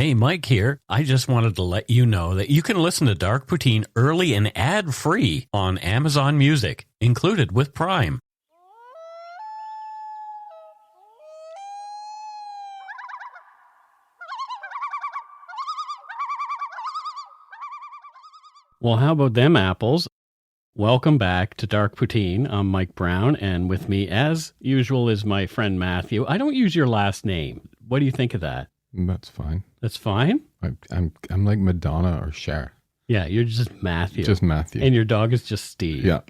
Hey, Mike here. I just wanted to let you know that you can listen to Dark Poutine early and ad-free on Amazon Music, included with Prime. Well, how about them apples? Welcome back to Dark Poutine. I'm Mike Brown, and with me, as usual, is my friend Matthew. I don't use your last name. What do you think of that? That's fine. That's fine? I'm like Madonna or Cher. Yeah, you're just Matthew. Just Matthew. And your dog is just Steve. Yeah.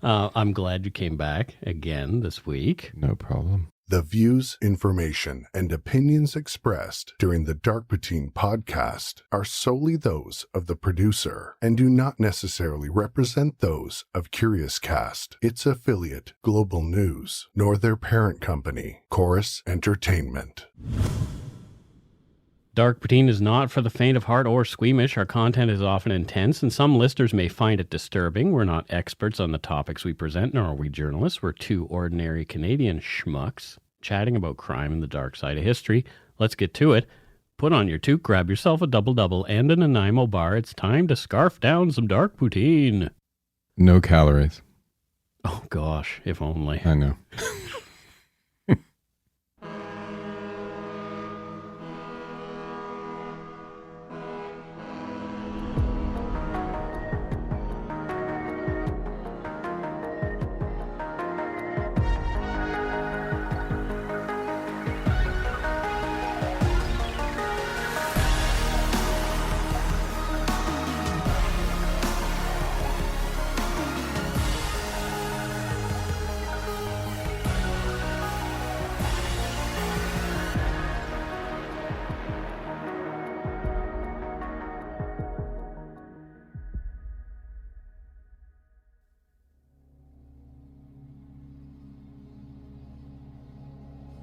I'm glad you came back again this week. No problem. The views, information, and opinions expressed during the Dark Poutine podcast are solely those of the producer and do not necessarily represent those of Curious Cast, its affiliate, Global News, nor their parent company, Chorus Entertainment. Dark Poutine is not for the faint of heart or squeamish. Our content is often intense, and some listeners may find it disturbing. We're not experts on the topics we present, nor are we journalists. We're two ordinary Canadian schmucks chatting about crime and the dark side of history. Let's get to it. Put on your toque, grab yourself a double-double and an Nanaimo bar. It's time to scarf down some Dark Poutine. No calories. Oh, gosh, if only. I know.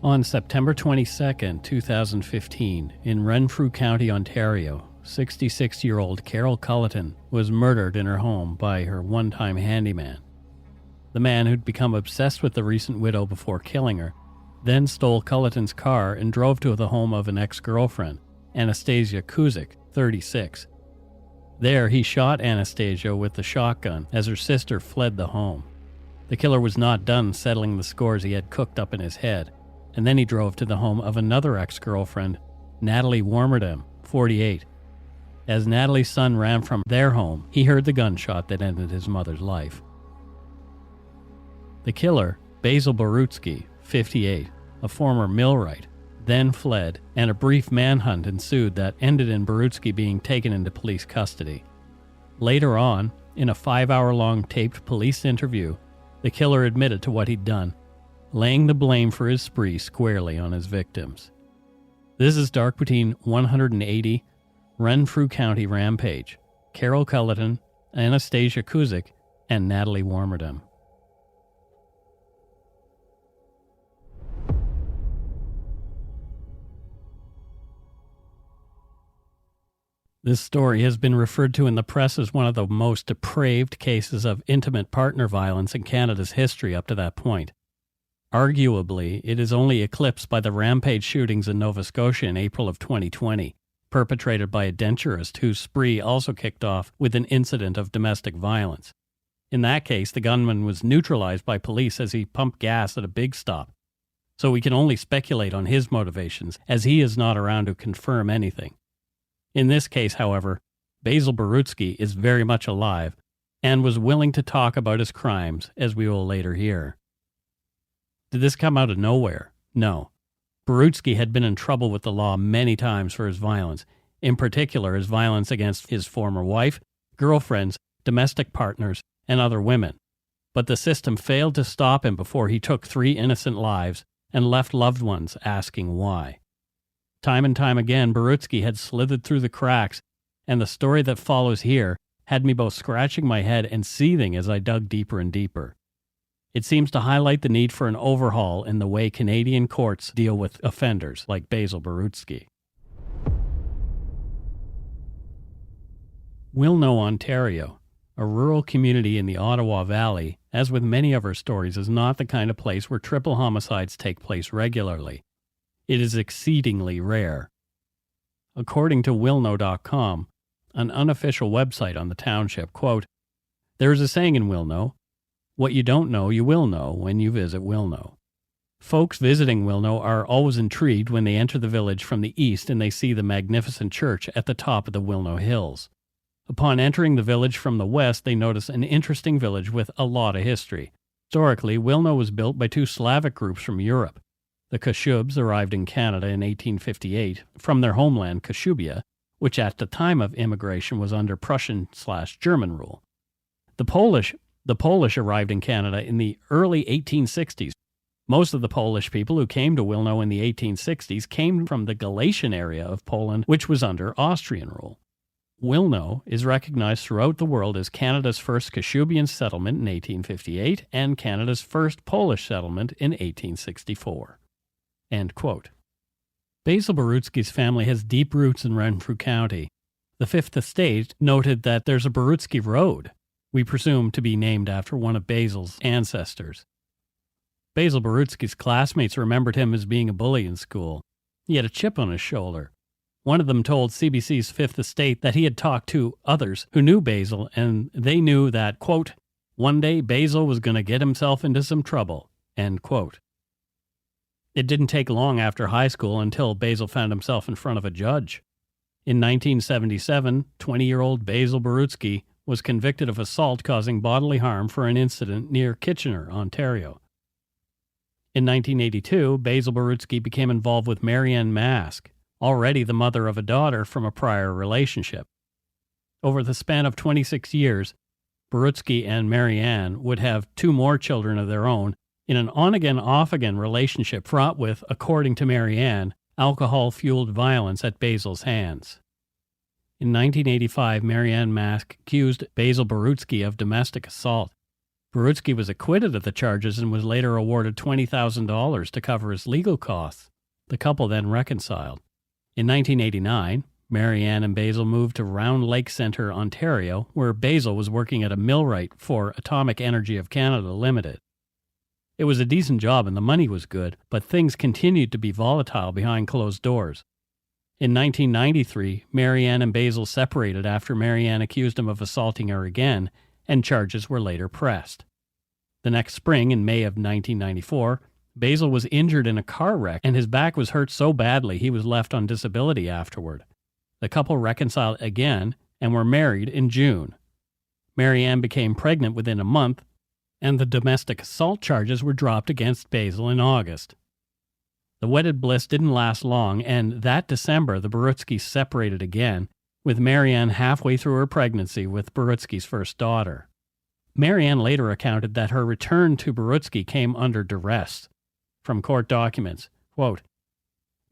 On September 22, 2015, in Renfrew County, Ontario, 66-year-old Carol Culleton was murdered in her home by her one-time handyman. The man, who'd become obsessed with the recent widow before killing her, then stole Culleton's car and drove to the home of an ex-girlfriend, Anastasia Kuzyk, 36. There, he shot Anastasia with the shotgun as her sister fled the home. The killer was not done settling the scores he had cooked up in his head, and then he drove to the home of another ex-girlfriend, Nathalie Warmerdam, 48. As Nathalie's son ran from their home, he heard the gunshot that ended his mother's life. The killer, Basil Borutski, 58, a former millwright, then fled, and a brief manhunt ensued that ended in Borutski being taken into police custody. Later on, in a 5-hour-long taped police interview, the killer admitted to what he'd done, laying the blame for his spree squarely on his victims. This is Dark Poutine 180, Renfrew County Rampage, Carol Culleton, Anastasia Kuzyk, and Nathalie Warmerdam. This story has been referred to in the press as one of the most depraved cases of intimate partner violence in Canada's history up to that point. Arguably, it is only eclipsed by the Rampage shootings in Nova Scotia in April of 2020, perpetrated by a denturist whose spree also kicked off with an incident of domestic violence. In that case, the gunman was neutralized by police as he pumped gas at a big stop, so we can only speculate on his motivations, as he is not around to confirm anything. In this case, however, Basil Borutski is very much alive and was willing to talk about his crimes, as we will later hear. Did this come out of nowhere? No. Borutski had been in trouble with the law many times for his violence, in particular his violence against his former wife, girlfriends, domestic partners, and other women. But the system failed to stop him before he took 3 innocent lives and left loved ones asking why. Time and time again, Borutski had slithered through the cracks, and the story that follows here had me both scratching my head and seething as I dug deeper and deeper. It seems to highlight the need for an overhaul in the way Canadian courts deal with offenders like Basil Borutski. Wilno, Ontario, a rural community in the Ottawa Valley, as with many of her stories, is not the kind of place where triple homicides take place regularly. It is exceedingly rare. According to Wilno.com, an unofficial website on the township, quote, "There is a saying in Wilno, what you don't know you will know when you visit Wilno. Folks visiting Wilno are always intrigued when they enter the village from the east and they see the magnificent church at the top of the Wilno Hills. Upon entering the village from the west, they notice an interesting village with a lot of history. Historically, Wilno was built by two Slavic groups from Europe. The Kashubs arrived in Canada in 1858 from their homeland Kashubia, which at the time of immigration was under Prussian/German rule. The Polish arrived in Canada in the early 1860s. Most of the Polish people who came to Wilno in the 1860s came from the Galician area of Poland, which was under Austrian rule. Wilno is recognized throughout the world as Canada's first Kashubian settlement in 1858 and Canada's first Polish settlement in 1864." End quote. Basil Borutski's family has deep roots in Renfrew County. The Fifth Estate noted that there's a Borutski Road, we presume to be named after one of Basil's ancestors. Basil Borutski's classmates remembered him as being a bully in school. He had a chip on his shoulder. One of them told CBC's Fifth Estate that he had talked to others who knew Basil, and they knew that, quote, "one day Basil was going to get himself into some trouble," end quote. It didn't take long after high school until Basil found himself in front of a judge. In 1977, 20-year-old Basil Borutski was convicted of assault causing bodily harm for an incident near Kitchener, Ontario. In 1982, Basil Borutski became involved with Marianne Mask, already the mother of a daughter from a prior relationship. Over the span of 26 years, Borutski and Marianne would have 2 more children of their own in an on-again, off-again relationship fraught with, according to Marianne, alcohol-fueled violence at Basil's hands. In 1985, Marianne Mask accused Basil Borutski of domestic assault. Borutski was acquitted of the charges and was later awarded $20,000 to cover his legal costs. The couple then reconciled. In 1989, Marianne and Basil moved to Round Lake Centre, Ontario, where Basil was working at a millwright for Atomic Energy of Canada Limited. It was a decent job and the money was good, but things continued to be volatile behind closed doors. In 1993, Marianne and Basil separated after Marianne accused him of assaulting her again, and charges were later pressed. The next spring, in May of 1994, Basil was injured in a car wreck and his back was hurt so badly he was left on disability afterward. The couple reconciled again and were married in June. Marianne became pregnant within a month, and the domestic assault charges were dropped against Basil in August. The wedded bliss didn't last long, and that December the Borutskis separated again, with Marianne halfway through her pregnancy with Borutski's first daughter. Marianne later recounted that her return to Borutski came under duress. From court documents, quote,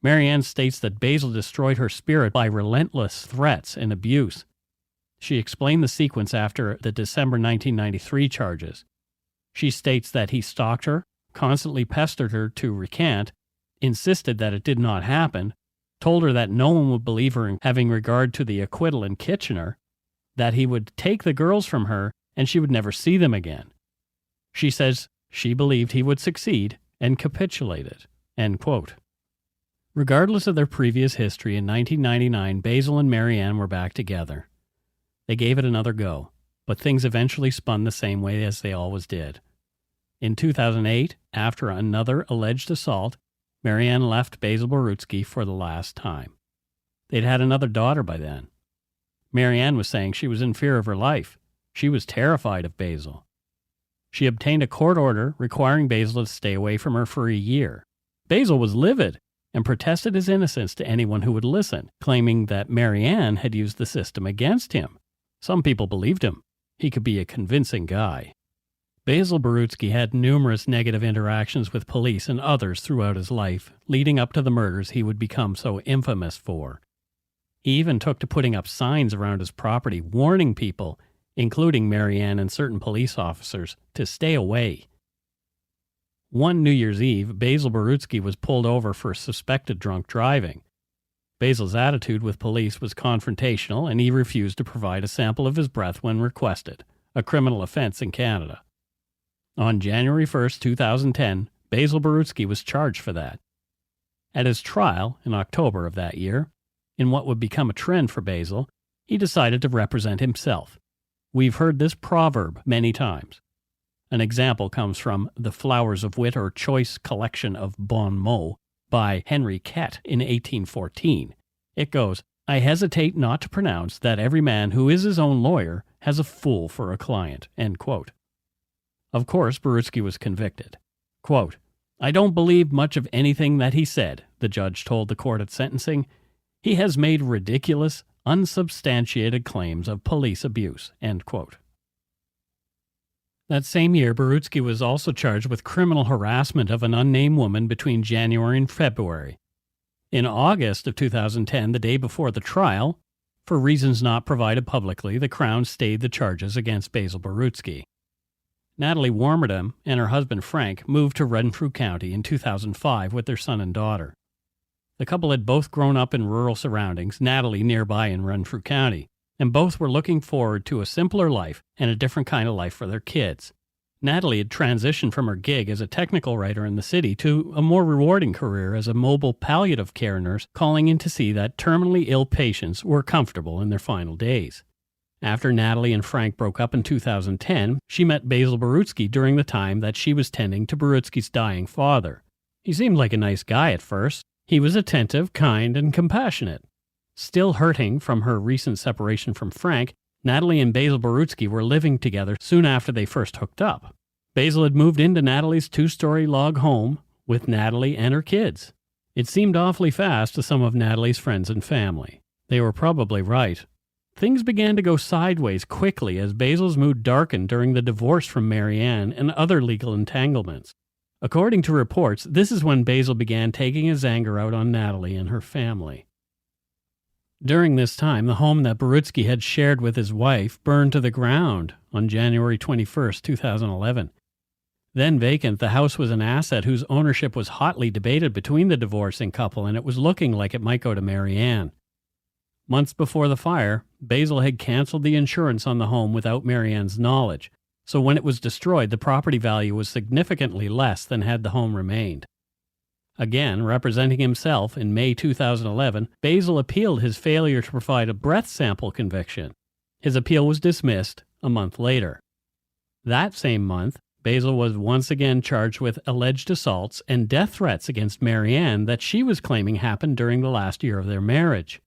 Marianne states that Basil destroyed her spirit by relentless threats and abuse. She explained the sequence after the December 1993 charges. She states that he stalked her, constantly pestered her to recant, insisted that it did not happen, told her that no one would believe her in having regard to the acquittal in Kitchener, that he would take the girls from her and she would never see them again. She says she believed he would succeed and capitulated, end quote. Regardless of their previous history, in 1999, Basil and Marianne were back together. They gave it another go, but things eventually spun the same way as they always did. In 2008, after another alleged assault, Marianne left Basil Borutski for the last time. They'd had another daughter by then. Marianne was saying she was in fear of her life. She was terrified of Basil. She obtained a court order requiring Basil to stay away from her for a year. Basil was livid and protested his innocence to anyone who would listen, claiming that Marianne had used the system against him. Some people believed him. He could be a convincing guy. Basil Borutski had numerous negative interactions with police and others throughout his life, leading up to the murders he would become so infamous for. He even took to putting up signs around his property warning people, including Marianne and certain police officers, to stay away. One New Year's Eve, Basil Borutski was pulled over for suspected drunk driving. Basil's attitude with police was confrontational, and he refused to provide a sample of his breath when requested, a criminal offense in Canada. On January 1, 2010, Basil Borutski was charged for that. At his trial in October of that year, in what would become a trend for Basil, he decided to represent himself. We've heard this proverb many times. An example comes from The Flowers of Wit, or Choice Collection of Bon mots, by Henry Kett in 1814. It goes, "I hesitate not to pronounce that every man who is his own lawyer has a fool for a client." End quote. Of course, Borutski was convicted. Quote, "I don't believe much of anything that he said," the judge told the court at sentencing. "He has made ridiculous, unsubstantiated claims of police abuse." End quote. That same year, Borutski was also charged with criminal harassment of an unnamed woman between January and February. In August of 2010, the day before the trial, for reasons not provided publicly, the Crown stayed the charges against Basil Borutski. Nathalie Warmerdam and her husband Frank moved to Renfrew County in 2005 with their son and daughter. The couple had both grown up in rural surroundings, Nathalie nearby in Renfrew County, and both were looking forward to a simpler life and a different kind of life for their kids. Nathalie had transitioned from her gig as a technical writer in the city to a more rewarding career as a mobile palliative care nurse, calling in to see that terminally ill patients were comfortable in their final days. After Nathalie and Frank broke up in 2010, she met Basil Borutski during the time that she was tending to Borutski's dying father. He seemed like a nice guy at first. He was attentive, kind, and compassionate. Still hurting from her recent separation from Frank, Nathalie and Basil Borutski were living together soon after they first hooked up. Basil had moved into Nathalie's 2-story log home with Nathalie and her kids. It seemed awfully fast to some of Nathalie's friends and family. They were probably right. Things began to go sideways quickly as Basil's mood darkened during the divorce from Marianne and other legal entanglements. According to reports, this is when Basil began taking his anger out on Nathalie and her family. During this time, the home that Borutski had shared with his wife burned to the ground on January 21, 2011. Then vacant, the house was an asset whose ownership was hotly debated between the divorcing couple, and it was looking like it might go to Marianne. Months before the fire, Basil had canceled the insurance on the home without Marianne's knowledge, so when it was destroyed, the property value was significantly less than had the home remained. Again, representing himself in May 2011, Basil appealed his failure to provide a breath sample conviction. His appeal was dismissed a month later. That same month, Basil was once again charged with alleged assaults and death threats against Marianne that she was claiming happened during the last year of their marriage.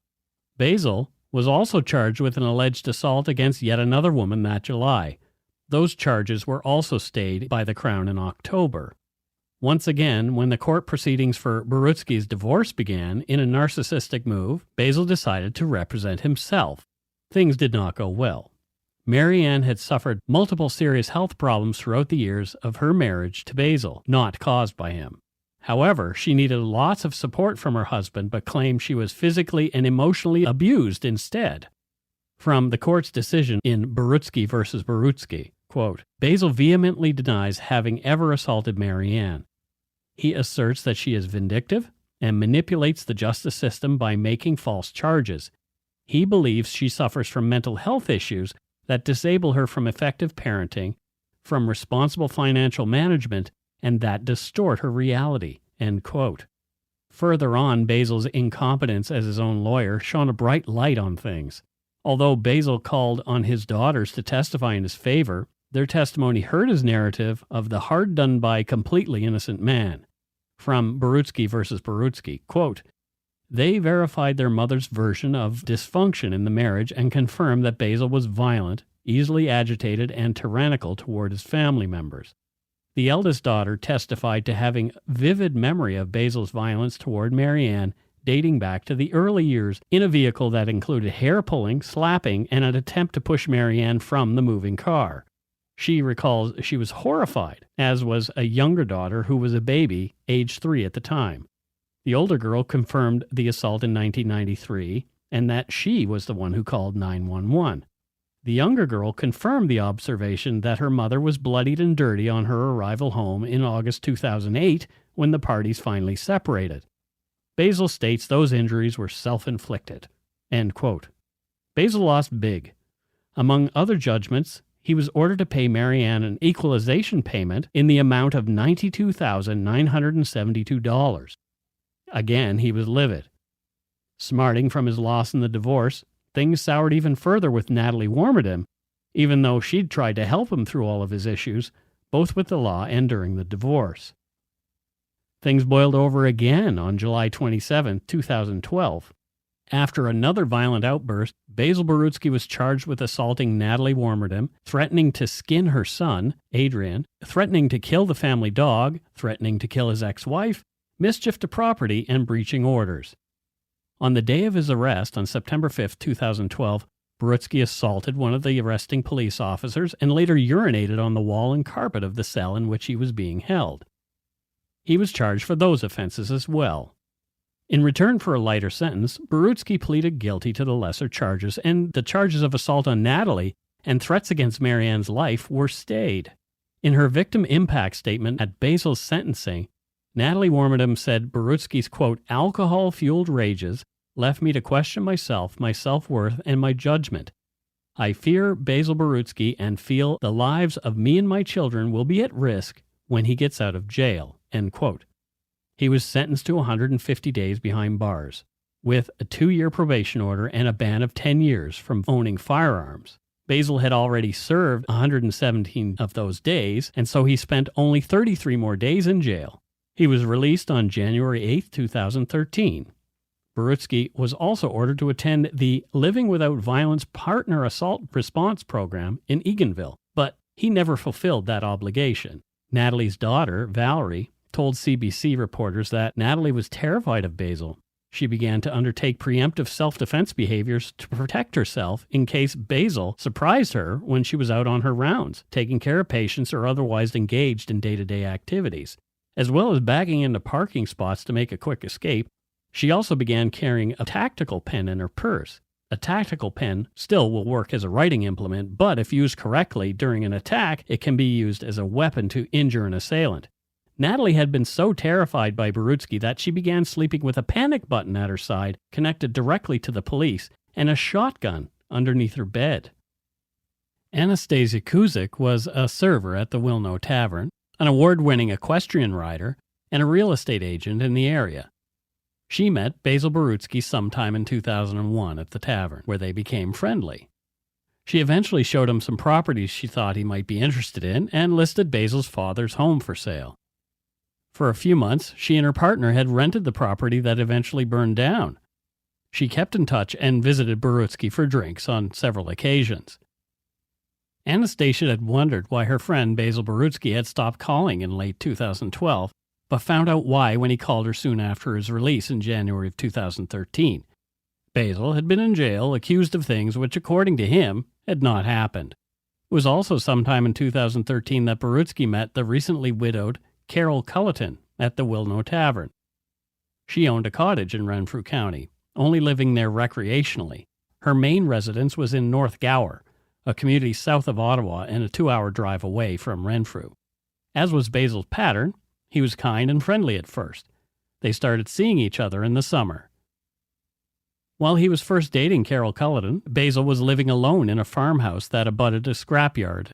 Basil was also charged with an alleged assault against yet another woman that July. Those charges were also stayed by the Crown in October. Once again, when the court proceedings for Borutski's divorce began, in a narcissistic move, Basil decided to represent himself. Things did not go well. Marianne had suffered multiple serious health problems throughout the years of her marriage to Basil, not caused by him. However, she needed lots of support from her husband, but claimed she was physically and emotionally abused instead. From the court's decision in Borutski v. Borutski, quote, Basil vehemently denies having ever assaulted Marianne. He asserts that she is vindictive and manipulates the justice system by making false charges. He believes she suffers from mental health issues that disable her from effective parenting, from responsible financial management, and that distort her reality, end quote. Further on, Basil's incompetence as his own lawyer shone a bright light on things. Although Basil called on his daughters to testify in his favor, their testimony hurt his narrative of the hard-done-by, completely innocent man. From Borutski v. Borutski, quote, they verified their mother's version of dysfunction in the marriage and confirmed that Basil was violent, easily agitated, and tyrannical toward his family members. The eldest daughter testified to having vivid memory of Basil's violence toward Marianne dating back to the early years in a vehicle that included hair-pulling, slapping, and an attempt to push Marianne from the moving car. She recalls she was horrified, as was a younger daughter who was a baby, age 3 at the time. The older girl confirmed the assault in 1993 and that she was the one who called 911. The younger girl confirmed the observation that her mother was bloodied and dirty on her arrival home in August 2008 when the parties finally separated. Basil states those injuries were self-inflicted. End quote. Basil lost big. Among other judgments, he was ordered to pay Marianne an equalization payment in the amount of $92,972. Again, he was livid. Smarting from his loss in the divorce, things soured even further with Nathalie Warmerdam, even though she'd tried to help him through all of his issues, both with the law and during the divorce. Things boiled over again on July 27, 2012. After another violent outburst, Basil Borutski was charged with assaulting Nathalie Warmerdam, threatening to skin her son, Adrian, threatening to kill the family dog, threatening to kill his ex-wife, mischief to property, and breaching orders. On the day of his arrest, on September 5, 2012, Borutski assaulted one of the arresting police officers and later urinated on the wall and carpet of the cell in which he was being held. He was charged for those offenses as well. In return for a lighter sentence, Borutski pleaded guilty to the lesser charges, and the charges of assault on Nathalie and threats against Marianne's life were stayed. In her victim impact statement at Basil's sentencing, Nathalie Warmerdam said Borutski's, quote, alcohol-fueled rages left me to question myself, my self-worth, and my judgment. I fear Basil Borutski and feel the lives of me and my children will be at risk when he gets out of jail, end quote. He was sentenced to 150 days behind bars, with a 2-year probation order and a ban of 10 years from owning firearms. Basil had already served 117 of those days, and so he spent only 33 more days in jail. He was released on January 8, 2013. Borutski was also ordered to attend the Living Without Violence Partner Assault Response Program in Eganville, but he never fulfilled that obligation. Nathalie's daughter, Valerie, told CBC reporters that Nathalie was terrified of Basil. She began to undertake preemptive self-defense behaviors to protect herself in case Basil surprised her when she was out on her rounds, taking care of patients or otherwise engaged in day-to-day activities. As well as backing into parking spots to make a quick escape, she also began carrying a tactical pen in her purse. A tactical pen still will work as a writing implement, but if used correctly during an attack, it can be used as a weapon to injure an assailant. Nathalie had been so terrified by Borutski that she began sleeping with a panic button at her side connected directly to the police and a shotgun underneath her bed. Anastasia Kuzyk was a server at the Wilno Tavern, an award-winning equestrian rider, and a real estate agent in the area. She met Basil Borutski sometime in 2001 at the tavern, where they became friendly. She eventually showed him some properties she thought he might be interested in and listed Basil's father's home for sale. For a few months, she and her partner had rented the property that eventually burned down. She kept in touch and visited Borutski for drinks on several occasions. Anastasia had wondered why her friend Basil Borutski had stopped calling in late 2012, but found out why when he called her soon after his release in January of 2013. Basil had been in jail, accused of things which, according to him, had not happened. It was also sometime in 2013 that Borutski met the recently widowed Carol Culleton at the Wilno Tavern. She owned a cottage in Renfrew County, only living there recreationally. Her main residence was in North Gower, a community south of Ottawa and a 2-hour drive away from Renfrew. As was Basil's pattern, he was kind and friendly at first. They started seeing each other in the summer. While he was first dating Carol Culleton, Basil was living alone in a farmhouse that abutted a scrapyard.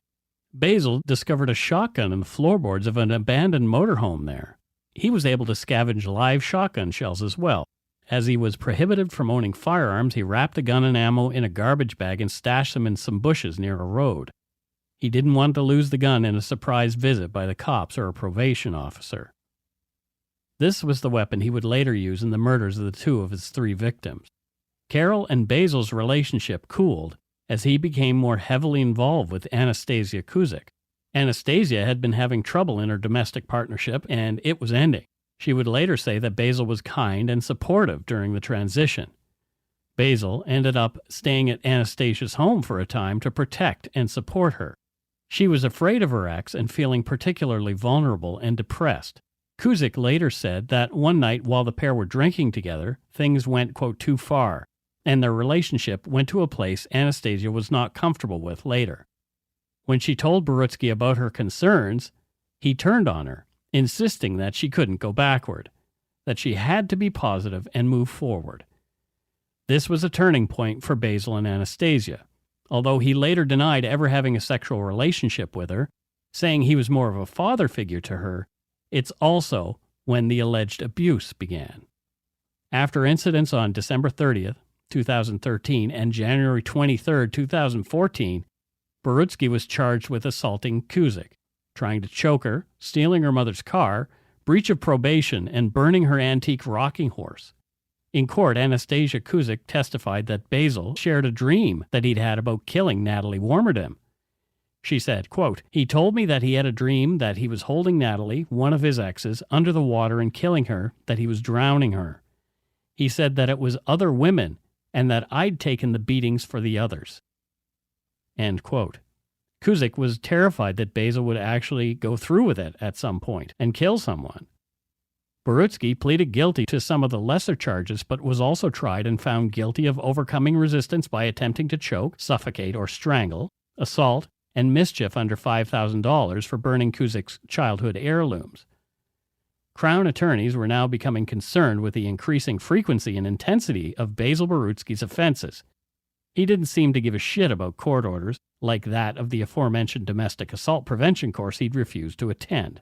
Basil discovered a shotgun in the floorboards of an abandoned motorhome there. He was able to scavenge live shotgun shells as well. As he was prohibited from owning firearms, he wrapped the gun and ammo in a garbage bag and stashed them in some bushes near a road. He didn't want to lose the gun in a surprise visit by the cops or a probation officer. This was the weapon he would later use in the murders of the 2 of his 3 victims. Carol and Basil's relationship cooled as he became more heavily involved with Anastasia Kuzyk. Anastasia had been having trouble in her domestic partnership, and it was ending. She would later say that Basil was kind and supportive during the transition. Basil ended up staying at Anastasia's home for a time to protect and support her. She was afraid of her ex and feeling particularly vulnerable and depressed. Kuzyk later said that one night while the pair were drinking together, things went, quote, too far, and their relationship went to a place Anastasia was not comfortable with later. When she told Borutski about her concerns, he turned on her, insisting that she couldn't go backward, that she had to be positive and move forward. This was a turning point for Basil and Anastasia, although he later denied ever having a sexual relationship with her, saying he was more of a father figure to her. It's also when the alleged abuse began. After incidents on December 30th, 2013 and January 23rd, 2014, Borutski was charged with assaulting Kuzyk, trying to choke her, stealing her mother's car, breach of probation, and burning her antique rocking horse. In court, Anastasia Kuzyk testified that Basil shared a dream that he'd had about killing Nathalie Warmerdam. She said, quote, "He told me that he had a dream that he was holding Nathalie, one of his exes, under the water and killing her, that he was drowning her. He said that it was other women and that I'd taken the beatings for the others." End quote. Kuzyk was terrified that Basil would actually go through with it at some point and kill someone. Borutski pleaded guilty to some of the lesser charges, but was also tried and found guilty of overcoming resistance by attempting to choke, suffocate, or strangle, assault, and mischief under $5,000 for burning Kuzyk's childhood heirlooms. Crown attorneys were now becoming concerned with the increasing frequency and intensity of Basil Borutski's offenses. He didn't seem to give a shit about court orders, like that of the aforementioned domestic assault prevention course he'd refused to attend.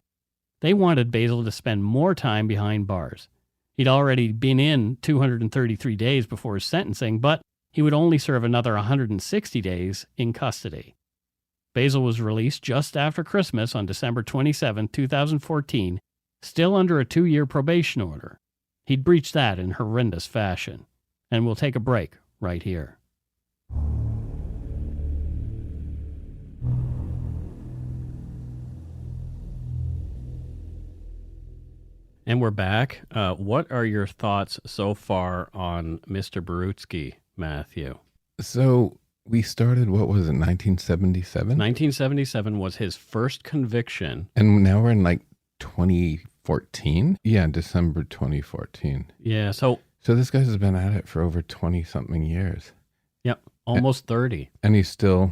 They wanted Basil to spend more time behind bars. He'd already been in 233 days before his sentencing, but he would only serve another 160 days in custody. Basil was released just after Christmas on December 27, 2014, still under a 2-year probation order. He'd breached that in horrendous fashion. And we'll take a break right here. And we're back. What are your thoughts so far on Mr. Borutski, Matthew? So we started, what was it, 1977? 1977 was his first conviction. And now we're in like 2014? Yeah, December 2014. Yeah, so this guy's been at it for over 20-something years. Yep, almost 30. And he's still,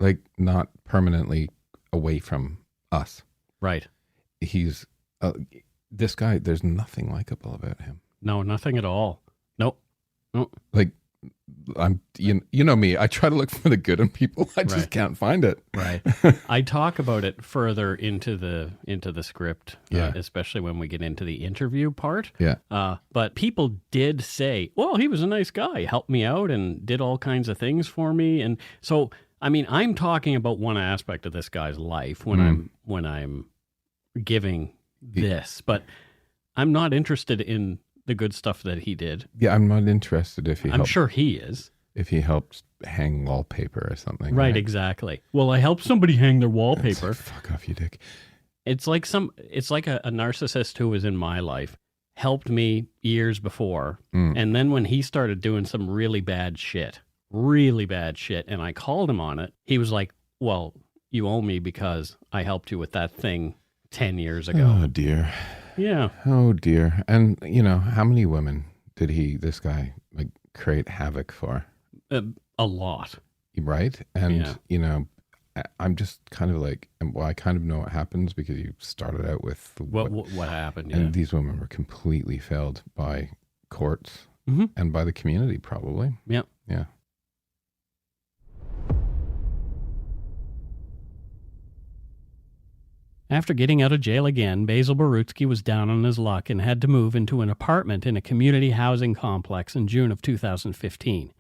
like, not permanently away from us. Right. He's, this guy, there's nothing likable about him. No, nothing at all. Nope. Like, you know me, I try to look for the good in people. I just can't find it. Right. I talk about it further into the script, especially when we get into the interview part. Yeah. But people did say, well, he was a nice guy, helped me out and did all kinds of things for me. And so, I mean, I'm talking about one aspect of this guy's life when I'm giving this, but I'm not interested in the good stuff that he did. Yeah, I'm not interested if he I'm sure he is. If he helped hang wallpaper or something. Right, exactly. Well, I helped somebody hang their wallpaper. Fuck off, you dick. It's like a narcissist who was in my life, helped me years before, and then when he started doing some really bad shit, and I called him on it, he was like, well, you owe me because I helped you with that thing 10 years ago. Oh, dear. Yeah. Oh, dear. And, you know, how many women did this guy, like, create havoc for? A lot. Right? And, you know, I'm just kind of like, well, I kind of know what happens because you started out with what happened. And these women were completely failed by courts and by the community, probably. Yep. Yeah. After getting out of jail again, Basil Borutski was down on his luck and had to move into an apartment in a community housing complex in June of 2015.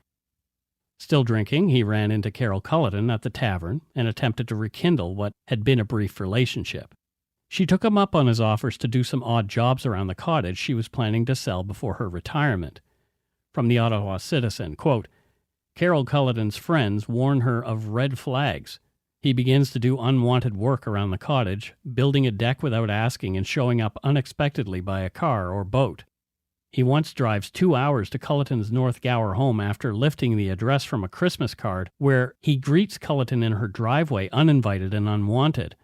Still drinking, he ran into Carol Culleton at the tavern and attempted to rekindle what had been a brief relationship. She took him up on his offers to do some odd jobs around the cottage she was planning to sell before her retirement. From the Ottawa Citizen, quote, Carol Culleton's friends warn her of red flags. He begins to do unwanted work around the cottage, building a deck without asking and showing up unexpectedly by a car or boat. He once drives 2 hours to Culleton's North Gower home after lifting the address from a Christmas card, where he greets Culleton in her driveway uninvited and unwanted.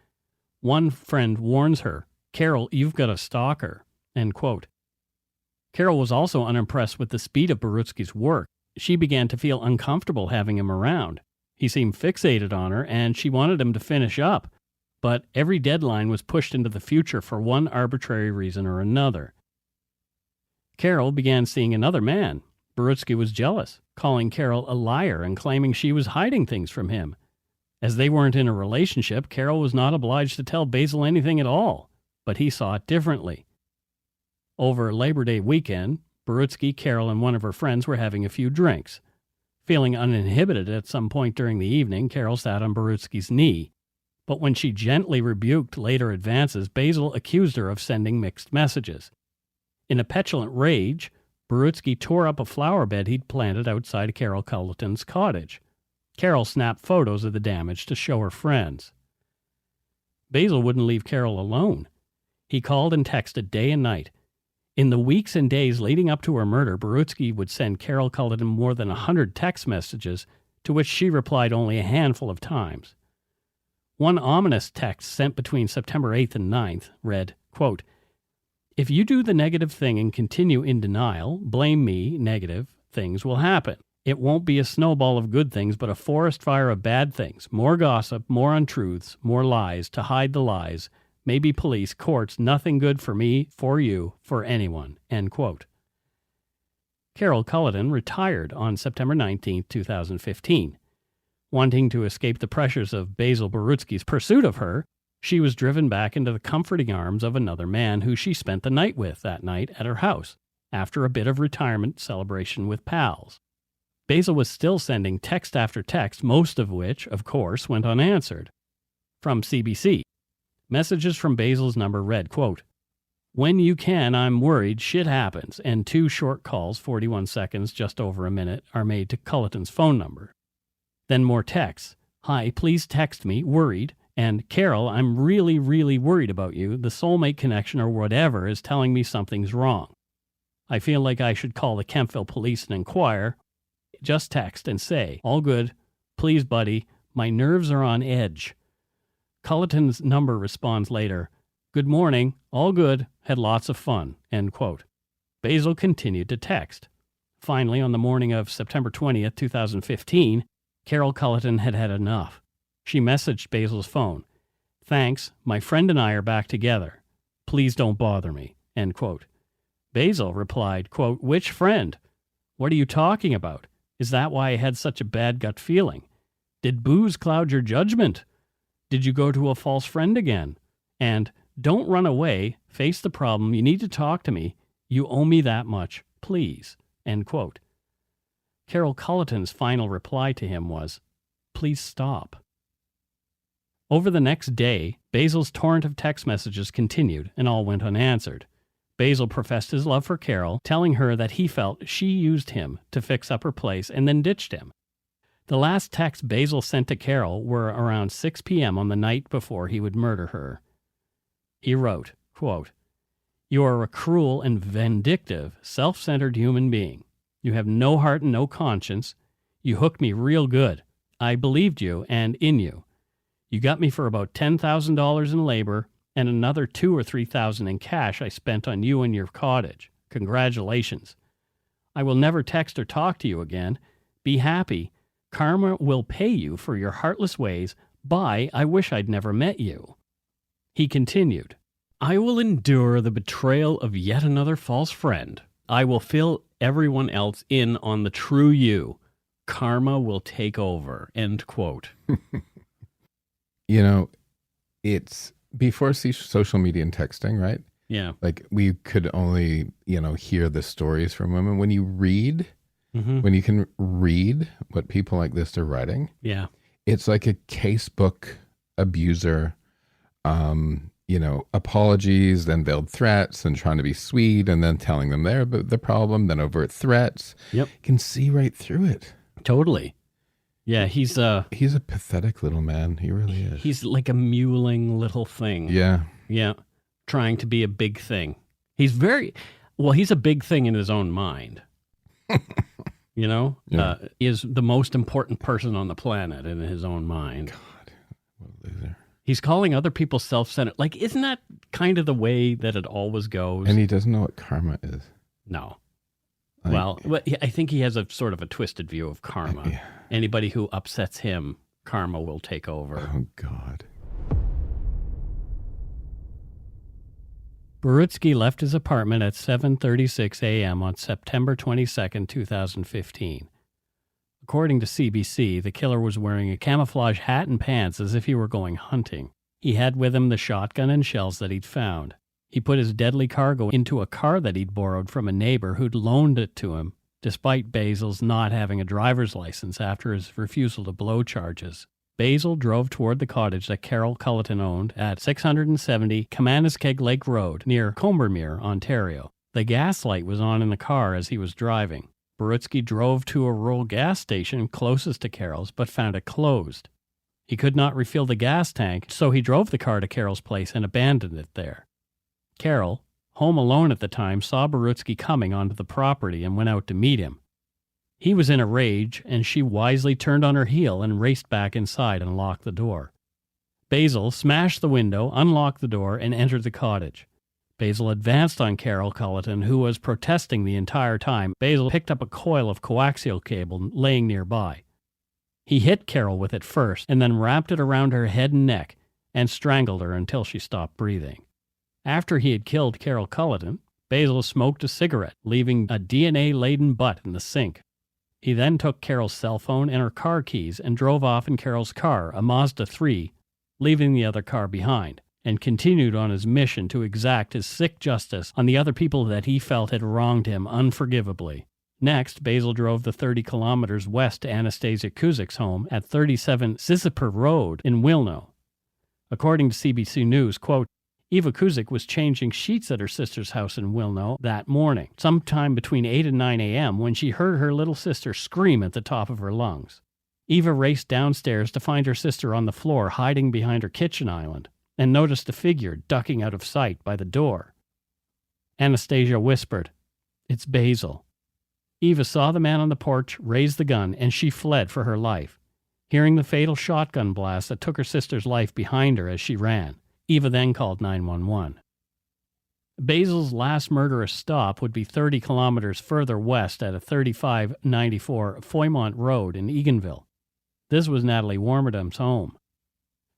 One friend warns her, Carol, you've got a stalker, end quote. Carol was also unimpressed with the speed of Borutski's work. She began to feel uncomfortable having him around. He seemed fixated on her, and she wanted him to finish up, but every deadline was pushed into the future for one arbitrary reason or another. Carol began seeing another man. Borutski was jealous, calling Carol a liar and claiming she was hiding things from him. As they weren't in a relationship, Carol was not obliged to tell Basil anything at all, but he saw it differently. Over Labor Day weekend, Borutski, Carol, and one of her friends were having a few drinks. Feeling uninhibited at some point during the evening, Carol sat on Borutski's knee. But when she gently rebuked later advances, Basil accused her of sending mixed messages. In a petulant rage, Borutski tore up a flower bed he'd planted outside Carol Culleton's cottage. Carol snapped photos of the damage to show her friends. Basil wouldn't leave Carol alone. He called and texted day and night. In the weeks and days leading up to her murder, Borutski would send Carol Culleton more than 100 text messages, to which she replied only a handful of times. One ominous text sent between September 8th and 9th read, quote, "If you do the negative thing and continue in denial, blame me, negative, things will happen. It won't be a snowball of good things, but a forest fire of bad things. More gossip, more untruths, more lies to hide the lies. Maybe police, courts, nothing good for me, for you, for anyone." End quote. Carol Culleton retired on September 19, 2015. Wanting to escape the pressures of Basil Borutski's pursuit of her, she was driven back into the comforting arms of another man who she spent the night with that night at her house, after a bit of retirement celebration with pals. Basil was still sending text after text, most of which, of course, went unanswered. From CBC, messages from Basil's number read, quote, "When you can, I'm worried, shit happens," and 2 short calls, 41 seconds, just over a minute, are made to Culleton's phone number. Then more texts. "Hi, please text me, worried," and "Carol, I'm really, really worried about you. The soulmate connection or whatever is telling me something's wrong. I feel like I should call the Kempville police and inquire. Just text and say, all good. Please, buddy, my nerves are on edge." Culleton's number responds later, "Good morning, all good, had lots of fun," end quote. Basil continued to text. Finally, on the morning of September 20th, 2015, Carol Culleton had had enough. She messaged Basil's phone, "Thanks, my friend and I are back together. Please don't bother me," end quote. Basil replied, quote, "Which friend? What are you talking about? Is that why I had such a bad gut feeling? Did booze cloud your judgment? Did you go to a false friend again? And don't run away. Face the problem. You need to talk to me. You owe me that much. Please," end quote. Carol Culleton's final reply to him was, "Please stop." Over the next day, Basil's torrent of text messages continued, and all went unanswered. Basil professed his love for Carol, telling her that he felt she used him to fix up her place and then ditched him. The last texts Basil sent to Carol were around 6 p.m. on the night before he would murder her. He wrote, quote, "You are a cruel and vindictive, self-centered human being. You have no heart and no conscience. You hooked me real good. I believed you and in you. You got me for about $10,000 in labor and another $2,000 or $3,000 in cash I spent on you and your cottage. Congratulations. I will never text or talk to you again. Be happy. Karma will pay you for your heartless ways. Bye. I wish I'd never met you." He continued, "I will endure the betrayal of yet another false friend. I will fill everyone else in on the true you. Karma will take over," end quote. You know, it's before social media and texting, right? Yeah. Like we could only, hear the stories from women. When you read, when you can read what people like this are writing, yeah, it's like a casebook abuser, apologies, then veiled threats and trying to be sweet and then telling them they're the problem, then overt threats. Yep. You can see right through it. Totally. Yeah, he's a pathetic little man. He really is. He's like a mewling little thing. Yeah. Yeah. Trying to be a big thing. He's a big thing in his own mind. Yeah. Is the most important person on the planet in his own mind. God, what a loser. He's calling other people self-centered. Like, isn't that kind of the way that it always goes? And he doesn't know what karma is. No. Well, I think he has a sort of a twisted view of karma. Yeah. Anybody who upsets him, karma will take over. Oh, God. Borutski left his apartment at 7:36 a.m. on September 22, 2015. According to CBC, the killer was wearing a camouflage hat and pants as if he were going hunting. He had with him the shotgun and shells that he'd found. He put his deadly cargo into a car that he'd borrowed from a neighbor who'd loaned it to him, despite Basil's not having a driver's license after his refusal to blow charges. Basil drove toward the cottage that Carol Culleton owned at 670 Camanachkeg Lake Road near Combermere, Ontario. The gas light was on in the car as he was driving. Borutski drove to a rural gas station closest to Carol's, but found it closed. He could not refill the gas tank, so he drove the car to Carol's place and abandoned it there. Carol, home alone at the time, saw Borutski coming onto the property and went out to meet him. He was in a rage, and she wisely turned on her heel and raced back inside and locked the door. Basil smashed the window, unlocked the door, and entered the cottage. Basil advanced on Carol Culleton, who was protesting the entire time. Basil picked up a coil of coaxial cable laying nearby. He hit Carol with it first, and then wrapped it around her head and neck, and strangled her until she stopped breathing. After he had killed Carol Culleton, Basil smoked a cigarette, leaving a DNA-laden butt in the sink. He then took Carol's cell phone and her car keys and drove off in Carol's car, a Mazda 3, leaving the other car behind, and continued on his mission to exact his sick justice on the other people that he felt had wronged him unforgivably. Next, Basil drove the 30 kilometers west to Anastasia Kuzyk's home at 37 Siziper Road in Wilno. According to CBC News, quote, Eva Kuzyk was changing sheets at her sister's house in Wilno that morning, sometime between 8 and 9 a.m., when she heard her little sister scream at the top of her lungs. Eva raced downstairs to find her sister on the floor hiding behind her kitchen island, and noticed a figure ducking out of sight by the door. Anastasia whispered, "It's Basil." Eva saw the man on the porch raise the gun, and she fled for her life, hearing the fatal shotgun blast that took her sister's life behind her as she ran. Eva then called 911. Basil's last murderous stop would be 30 kilometers further west at a 3594 Foymont Road in Eganville. This was Nathalie Warmerdam's home.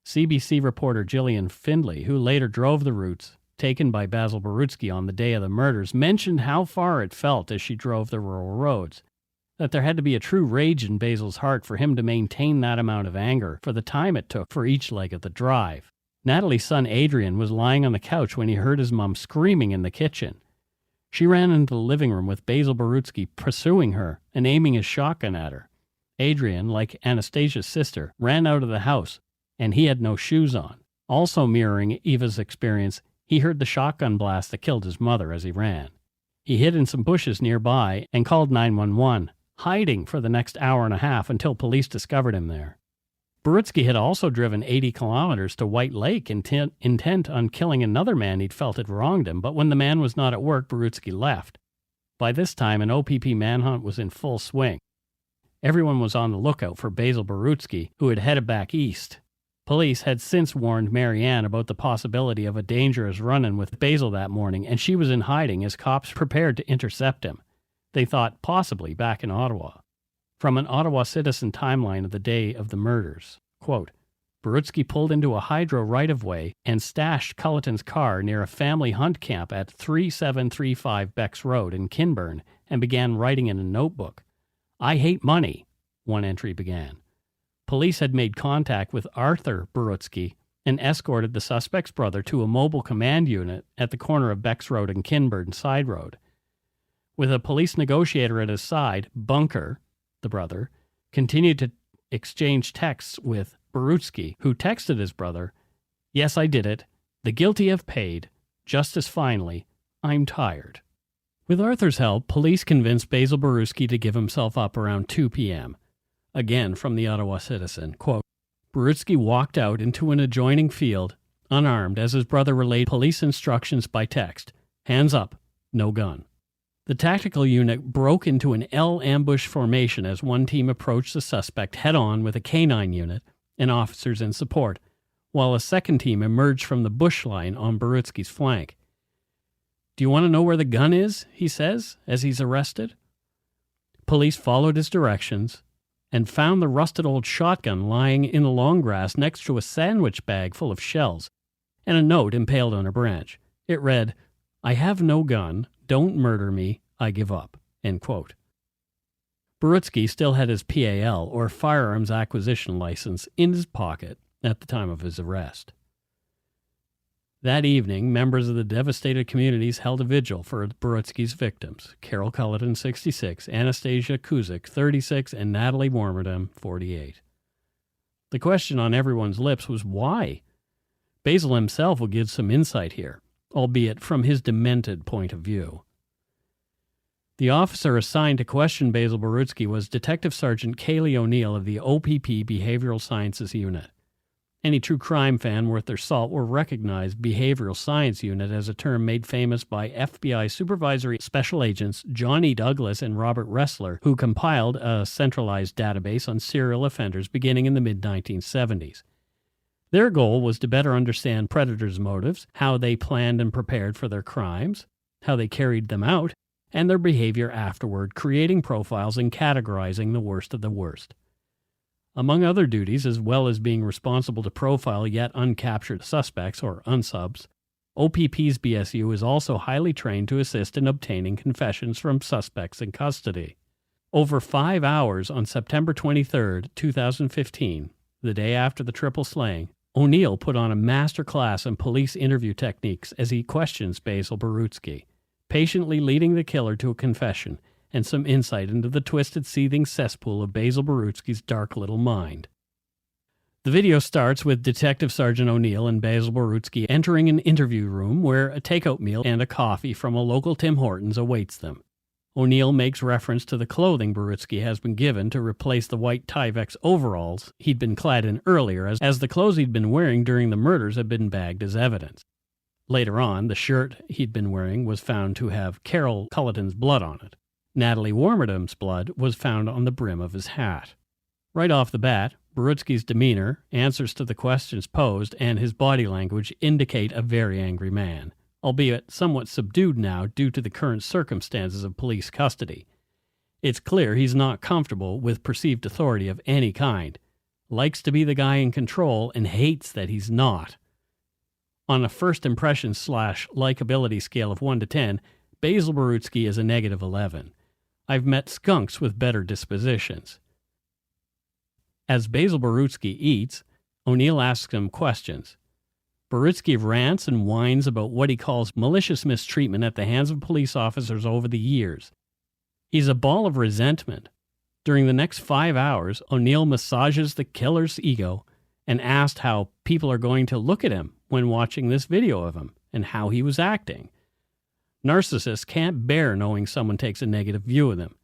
CBC reporter Gillian Findlay, who later drove the routes taken by Basil Borutski on the day of the murders, mentioned how far it felt as she drove the rural roads, that there had to be a true rage in Basil's heart for him to maintain that amount of anger for the time it took for each leg of the drive. Natalie's son Adrian was lying on the couch when he heard his mom screaming in the kitchen. She ran into the living room with Basil Borutski pursuing her and aiming his shotgun at her. Adrian, like Anastasia's sister, ran out of the house, and he had no shoes on. Also mirroring Eva's experience, he heard the shotgun blast that killed his mother as he ran. He hid in some bushes nearby and called 911, hiding for the next hour and a half until police discovered him there. Borutski had also driven 80 kilometers to White Lake intent on killing another man he'd felt had wronged him, but when the man was not at work, Borutski left. By this time, an OPP manhunt was in full swing. Everyone was on the lookout for Basil Borutski, who had headed back east. Police had since warned Marianne about the possibility of a dangerous run-in with Basil that morning, and she was in hiding as cops prepared to intercept him. They thought possibly back in Ottawa. From an Ottawa Citizen timeline of the day of the murders, quote, Borutski pulled into a hydro right-of-way and stashed Culleton's car near a family hunt camp at 3735 Becks Road in Kinburn and began writing in a notebook. "I hate money," one entry began. Police had made contact with Arthur Borutski and escorted the suspect's brother to a mobile command unit at the corner of Becks Road and Kinburn Side Road. With a police negotiator at his side, Bunker, the brother, continued to exchange texts with Borutski, who texted his brother, "Yes, I did it. The guilty have paid. Justice finally. I'm tired." With Arthur's help, police convinced Basil Borutski to give himself up around 2 p.m. Again from the Ottawa Citizen, quote, Borutski walked out into an adjoining field, unarmed, as his brother relayed police instructions by text. Hands up, no gun. The tactical unit broke into an L ambush formation as one team approached the suspect head-on with a K-9 unit and officers in support, while a second team emerged from the bush line on Borutski's flank. "Do you want to know where the gun is?" he says, as he's arrested. Police followed his directions and found the rusted old shotgun lying in the long grass next to a sandwich bag full of shells and a note impaled on a branch. It read, "I have no gun. Don't murder me. I give up." End quote. Borutski still had his PAL, or firearms acquisition license, in his pocket at the time of his arrest. That evening, members of the devastated communities held a vigil for Borutski's victims, Carol Culleton, 66, Anastasia Kuzyk, 36, and Nathalie Warmerdam, 48. The question on everyone's lips was why? Basil himself will give some insight here, albeit from his demented point of view. The officer assigned to question Basil Borutski was Detective Sergeant Kaylee O'Neill of the OPP Behavioral Sciences Unit. Any true crime fan worth their salt will recognize Behavioral Science Unit as a term made famous by FBI Supervisory Special Agents John E. Douglas and Robert Ressler, who compiled a centralized database on serial offenders beginning in the mid-1970s. Their goal was to better understand predators' motives, how they planned and prepared for their crimes, how they carried them out, and their behavior afterward, creating profiles and categorizing the worst of the worst. Among other duties, as well as being responsible to profile yet uncaptured suspects, or unsubs, OPP's BSU is also highly trained to assist in obtaining confessions from suspects in custody. Over 5 hours on September 23, 2015, the day after the triple slaying, O'Neill put on a master class in police interview techniques as he questions Basil Borutski, patiently leading the killer to a confession and some insight into the twisted, seething cesspool of Basil Borutski's dark little mind. The video starts with Detective Sergeant O'Neill and Basil Borutski entering an interview room where a takeout meal and a coffee from a local Tim Hortons awaits them. O'Neill makes reference to the clothing Borutski has been given to replace the white Tyvek overalls he'd been clad in earlier, as the clothes he'd been wearing during the murders had been bagged as evidence. Later on, the shirt he'd been wearing was found to have Carol Culleton's blood on it. Nathalie Warmerdam's blood was found on the brim of his hat. Right off the bat, Borutski's demeanor, answers to the questions posed, and his body language indicate a very angry man, albeit somewhat subdued now due to the current circumstances of police custody. It's clear he's not comfortable with perceived authority of any kind, likes to be the guy in control, and hates that he's not. On a first impression / likability scale of 1 to 10, Basil Borutski is a negative 11. I've met skunks with better dispositions. As Basil Borutski eats, O'Neill asks him questions. Borutski rants and whines about what he calls malicious mistreatment at the hands of police officers over the years. He's a ball of resentment. During the next 5 hours, O'Neill massages the killer's ego and asked how people are going to look at him when watching this video of him and how he was acting. Narcissists can't bear knowing someone takes a negative view of them.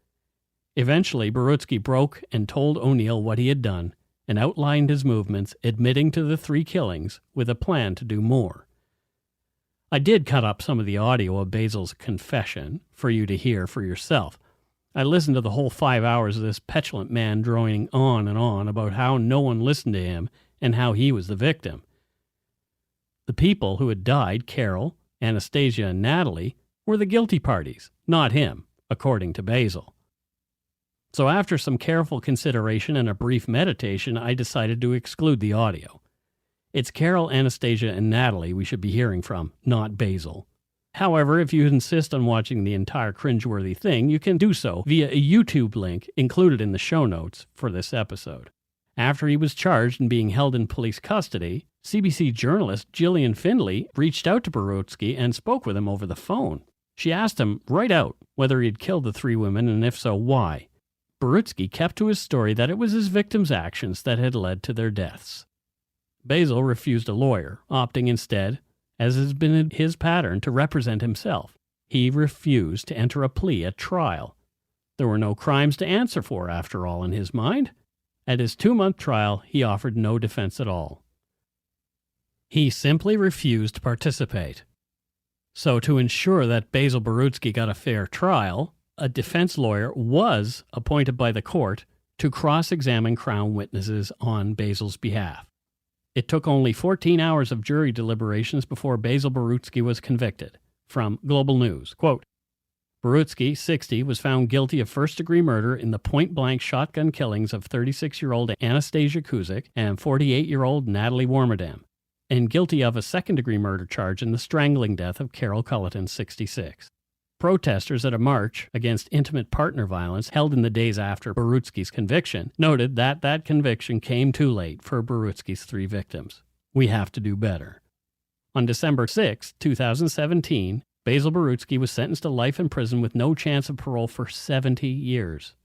Eventually, Borutski broke and told O'Neill what he had done and outlined his movements, admitting to the 3 killings with a plan to do more. I did cut up some of the audio of Basil's confession for you to hear for yourself. I listened to the whole 5 hours of this petulant man droning on and on about how no one listened to him and how he was the victim. The people who had died, Carol, Anastasia, and Nathalie, were the guilty parties, not him, according to Basil. So after some careful consideration and a brief meditation, I decided to exclude the audio. It's Carol, Anastasia, and Nathalie we should be hearing from, not Basil. However, if you insist on watching the entire cringeworthy thing, you can do so via a YouTube link included in the show notes for this episode. After he was charged and being held in police custody, CBC journalist Gillian Findlay reached out to Borutski and spoke with him over the phone. She asked him right out whether he had killed the 3 women, and if so, why. Borutski kept to his story that it was his victims' actions that had led to their deaths. Basil refused a lawyer, opting instead, as has been his pattern, to represent himself. He refused to enter a plea at trial. There were no crimes to answer for, after all, in his mind. At his 2-month trial, he offered no defense at all. He simply refused to participate. So to ensure that Basil Borutski got a fair trial, a defense lawyer was appointed by the court to cross-examine Crown witnesses on Basil's behalf. It took only 14 hours of jury deliberations before Basil Borutski was convicted. From Global News, quote, Borutski, 60, was found guilty of first-degree murder in the point-blank shotgun killings of 36-year-old Anastasia Kuzyk and 48-year-old Nathalie Warmerdam, and guilty of a second-degree murder charge in the strangling death of Carol Culleton, 66. Protesters at a march against intimate partner violence held in the days after Borutski's conviction noted that that conviction came too late for Borutski's 3 victims. We have to do better. On December 6, 2017, Basil Borutski was sentenced to life in prison with no chance of parole for 70 years.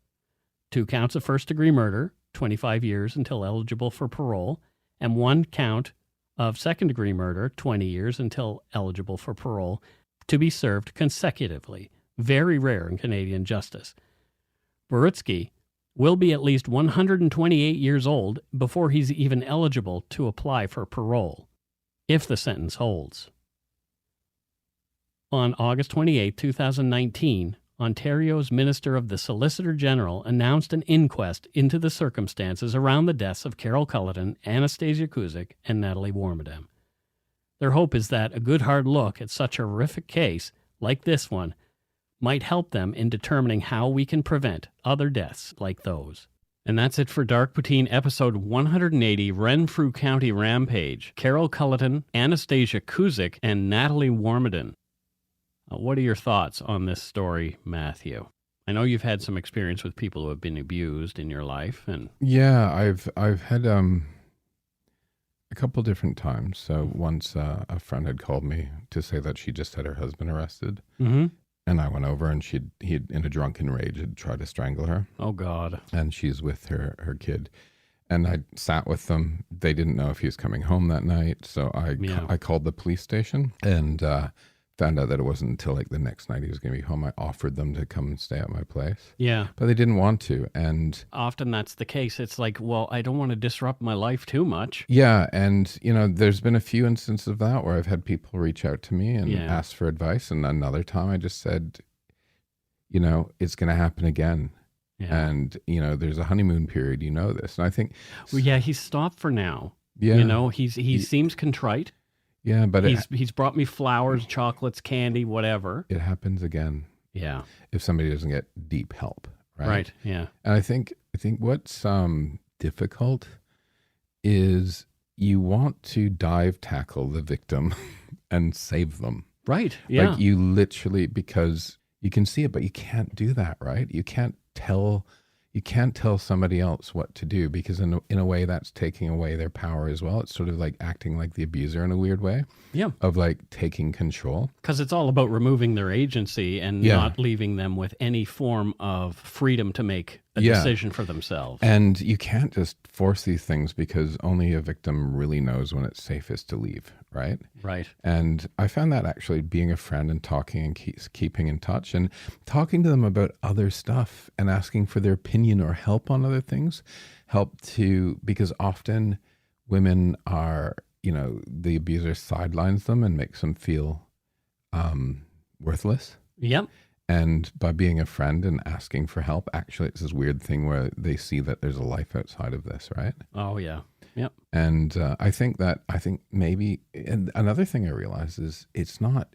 2 counts of first-degree murder, 25 years until eligible for parole, and 1 count of second-degree murder, 20 years until eligible for parole, to be served consecutively. Very rare in Canadian justice. Borutski will be at least 128 years old before he's even eligible to apply for parole, if the sentence holds. On August 28, 2019, Ontario's Minister of the Solicitor General announced an inquest into the circumstances around the deaths of Carol Culleton, Anastasia Kuzyk, and Nathalie Warmerdam. Their hope is that a good hard look at such a horrific case, like this one, might help them in determining how we can prevent other deaths like those. And that's it for Dark Poutine episode 180, Renfrew County Rampage, Carol Culleton, Anastasia Kuzyk, and Nathalie Warmerdam. What are your thoughts on this story, Matthew? I know you've had some experience with people who have been abused in your life, and yeah, I've had a couple different times. So once a friend had called me to say that she just had her husband arrested, and I went over, and he'd in a drunken rage had tried to strangle her. Oh God! And she's with her kid, and I sat with them. They didn't know if he was coming home that night, so I called the police station and found out that it wasn't until like the next night he was going to be home. I offered them to come and stay at my place. Yeah. But they didn't want to. And often that's the case. It's like, well, I don't want to disrupt my life too much. Yeah. And, there's been a few instances of that where I've had people reach out to me and ask for advice. And another time I just said, it's going to happen again. Yeah. And, there's a honeymoon period, this. And I think... Well, yeah, he's stopped for now. Yeah. He seems contrite. Yeah, but he's brought me flowers, chocolates, candy, whatever. It happens again. Yeah. If somebody doesn't get deep help, right? Right. Yeah. And I think what's difficult is you want to dive tackle the victim and save them. Right. Yeah. Like you literally, because you can see it, but you can't do that, right? You can't tell somebody else what to do, because in a way that's taking away their power as well. It's sort of like acting like the abuser in a weird way. Yeah. Of like taking control. Because it's all about removing their agency and not leaving them with any form of freedom to make a decision for themselves. And you can't just force these things, because only a victim really knows when it's safest to leave, right? Right. And I found that actually being a friend and talking and keeping in touch and talking to them about other stuff and asking for their opinion or help on other things because often women are, the abuser sidelines them and makes them feel worthless. Yep. And by being a friend and asking for help, actually it's this weird thing where they see that there's a life outside of this, right? Oh, yeah. Yep. And I think maybe, and another thing I realize is it's not,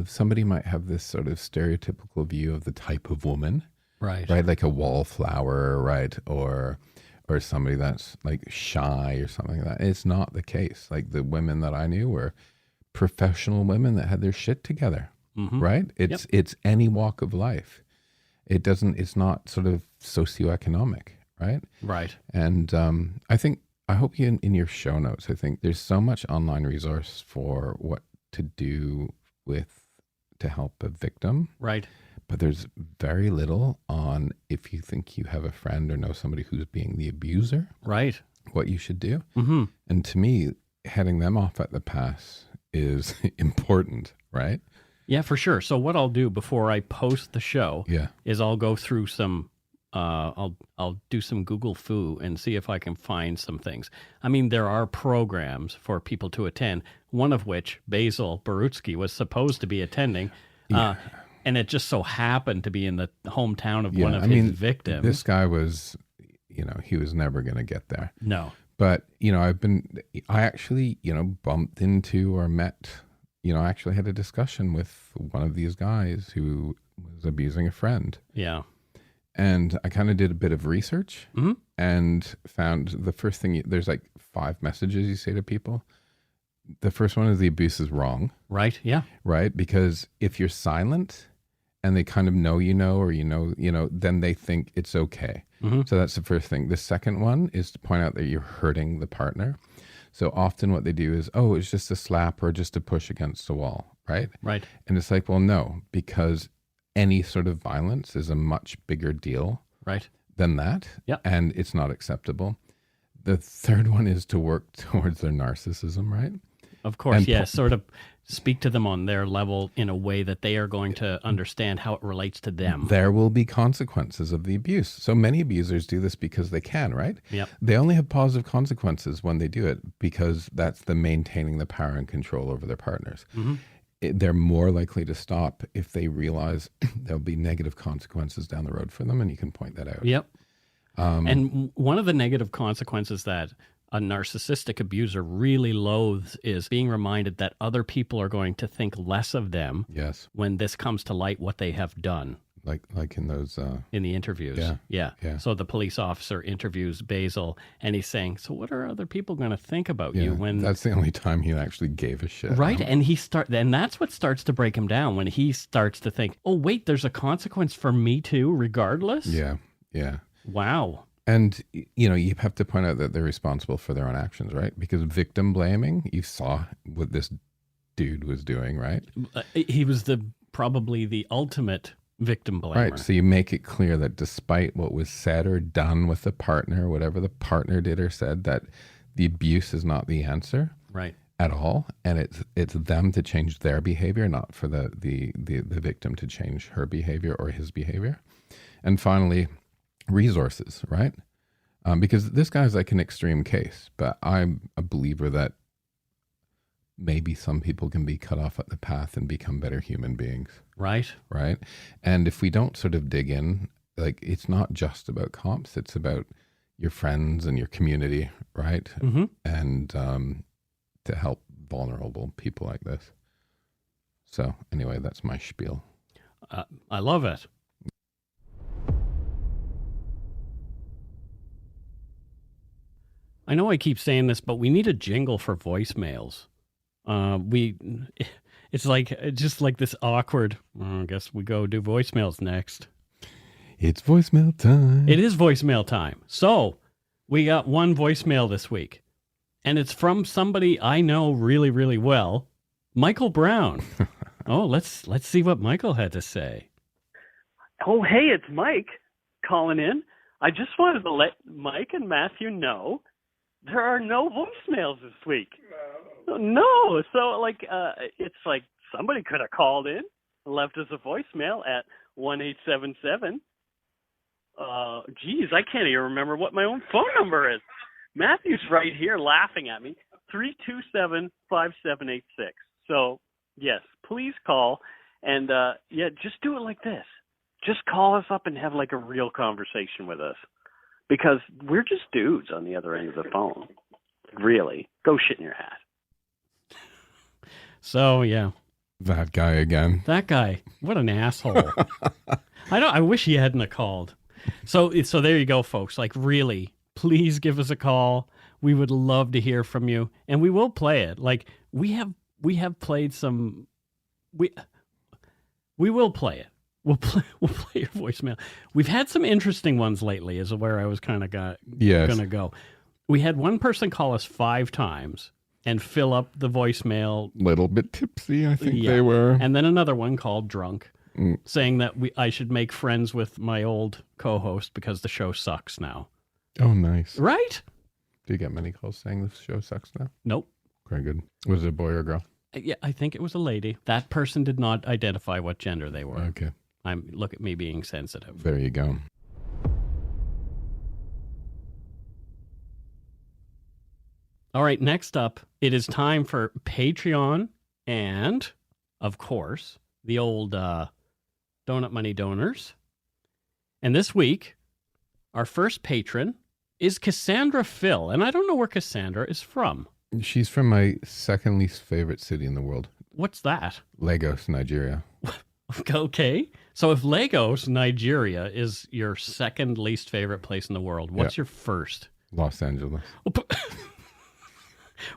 somebody might have this sort of stereotypical view of the type of woman, right? Like a wallflower, right? Or somebody that's like shy or something like that. It's not the case. Like the women that I knew were professional women that had their shit together. Mm-hmm. Right? It's any walk of life. It's not sort of socioeconomic, right? Right. And I hope you in your show notes, I think there's so much online resource for what to do to help a victim. Right. But there's very little on if you think you have a friend or know somebody who's being the abuser. Right. What you should do. Mm-hmm. And to me, heading them off at the pass is important, right? Yeah, for sure. So what I'll do before I post the show is I'll go through some, I'll do some Google Foo and see if I can find some things. I mean, there are programs for people to attend, one of which Basil Borutski was supposed to be attending, and it just so happened to be in the hometown of one of his victims. This guy was, he was never going to get there. No. But, I actually, bumped into or met... I actually had a discussion with one of these guys who was abusing a friend. Yeah. And I kind of did a bit of research and found the first thing, there's like 5 messages you say to people. The first one is the abuse is wrong. Right, yeah. Right? Because if you're silent and they kind of know, or then they think it's okay. Mm-hmm. So that's the first thing. The second one is to point out that you're hurting the partner. So often what they do is, oh, it's just a slap or just a push against the wall, right? Right. And it's like, well, no, because any sort of violence is a much bigger deal Right. than that. Yep. And it's not acceptable. The third one is to work towards their narcissism, right? Of course, And yes. Sort of speak to them on their level in a way that they are going to understand how it relates to them. There will be consequences of the abuse. So many abusers do this because they can, right? Yep. They only have positive consequences when they do it because that's the maintaining the power and control over their partners. Mm-hmm. They're more likely to stop if they realize there'll be negative consequences down the road for them, and you can point that out. Yep. And one of the negative consequences that a narcissistic abuser really loathes is being reminded that other people are going to think less of them Yes, when this comes to light, what they have done like in those. in the interviews. Yeah. So the police officer interviews Basil, and he's saying, so what are other people going to think about Yeah, you when... that's the only time he actually gave a shit. Right, and and that's what starts to break him down, when he starts to think, oh, wait, there's a consequence for me too, regardless? Yeah. Wow. And, you have to point out that they're responsible for their own actions, right? Because victim blaming, you saw what this dude was doing, right? He was probably the ultimate victim blamer. Right. So you make it clear that despite what was said or done with the partner, whatever the partner did or said, that the abuse is not the answer. Right. At all. And it's them to change their behavior, not for the victim to change her behavior or his behavior. And finally, resources, right? Because this guy's like an extreme case, but I'm a believer that maybe some people can be cut off at the path and become better human beings. Right. Right. And if we don't sort of dig in, like, it's not just about cops, it's about your friends and your community, right? Mm-hmm. And to help vulnerable people like this. So anyway, that's my spiel. I love it. I know I keep saying this, but we need a jingle for voicemails. It's just like this awkward, I guess we go do voicemails next. It's voicemail time. It is voicemail time. So we got one voicemail this week, and it's from somebody I know really, really well, Michael Brown. Oh, let's see what Michael had to say. Oh, hey, it's Mike calling in. I just wanted to let Mike and Matthew know there are no voicemails this week. No. So, it's like somebody could have called in and left us a voicemail at 1-877. Geez, I can't even remember what my own phone number is. Matthew's right here laughing at me. 327-5786. So, yes, please call. And, just do it like this. Just call us up and have like a real conversation with us. Because we're just dudes on the other end of the phone. Really. Go shit in your hat. So, yeah. That guy again. That guy. What an asshole. I wish he hadn't have called. So there you go, folks. Like, really, please give us a call. We would love to hear from you. And we will play it. Like, we have played some... We will play it. We'll play your voicemail. We've had some interesting ones lately, is where I was kind of going to go. We had one person call us 5 times and fill up the voicemail. Little bit tipsy, I think they were. And then another one called drunk, saying that I should make friends with my old co-host because the show sucks now. Oh, nice. Right? Do you get many calls saying the show sucks now? Nope. Very good. Was it a boy or a girl? Yeah, I think it was a lady. That person did not identify what gender they were. Okay. Look at me being sensitive. There you go. All right, next up, it is time for Patreon and, of course, the old Donut Money donors. And this week, our first patron is Cassandra Phil. And I don't know where Cassandra is from. She's from my second least favorite city in the world. What's that? Lagos, Nigeria. Okay. So if Lagos, Nigeria is your second least favorite place in the world, what's your first? Los Angeles.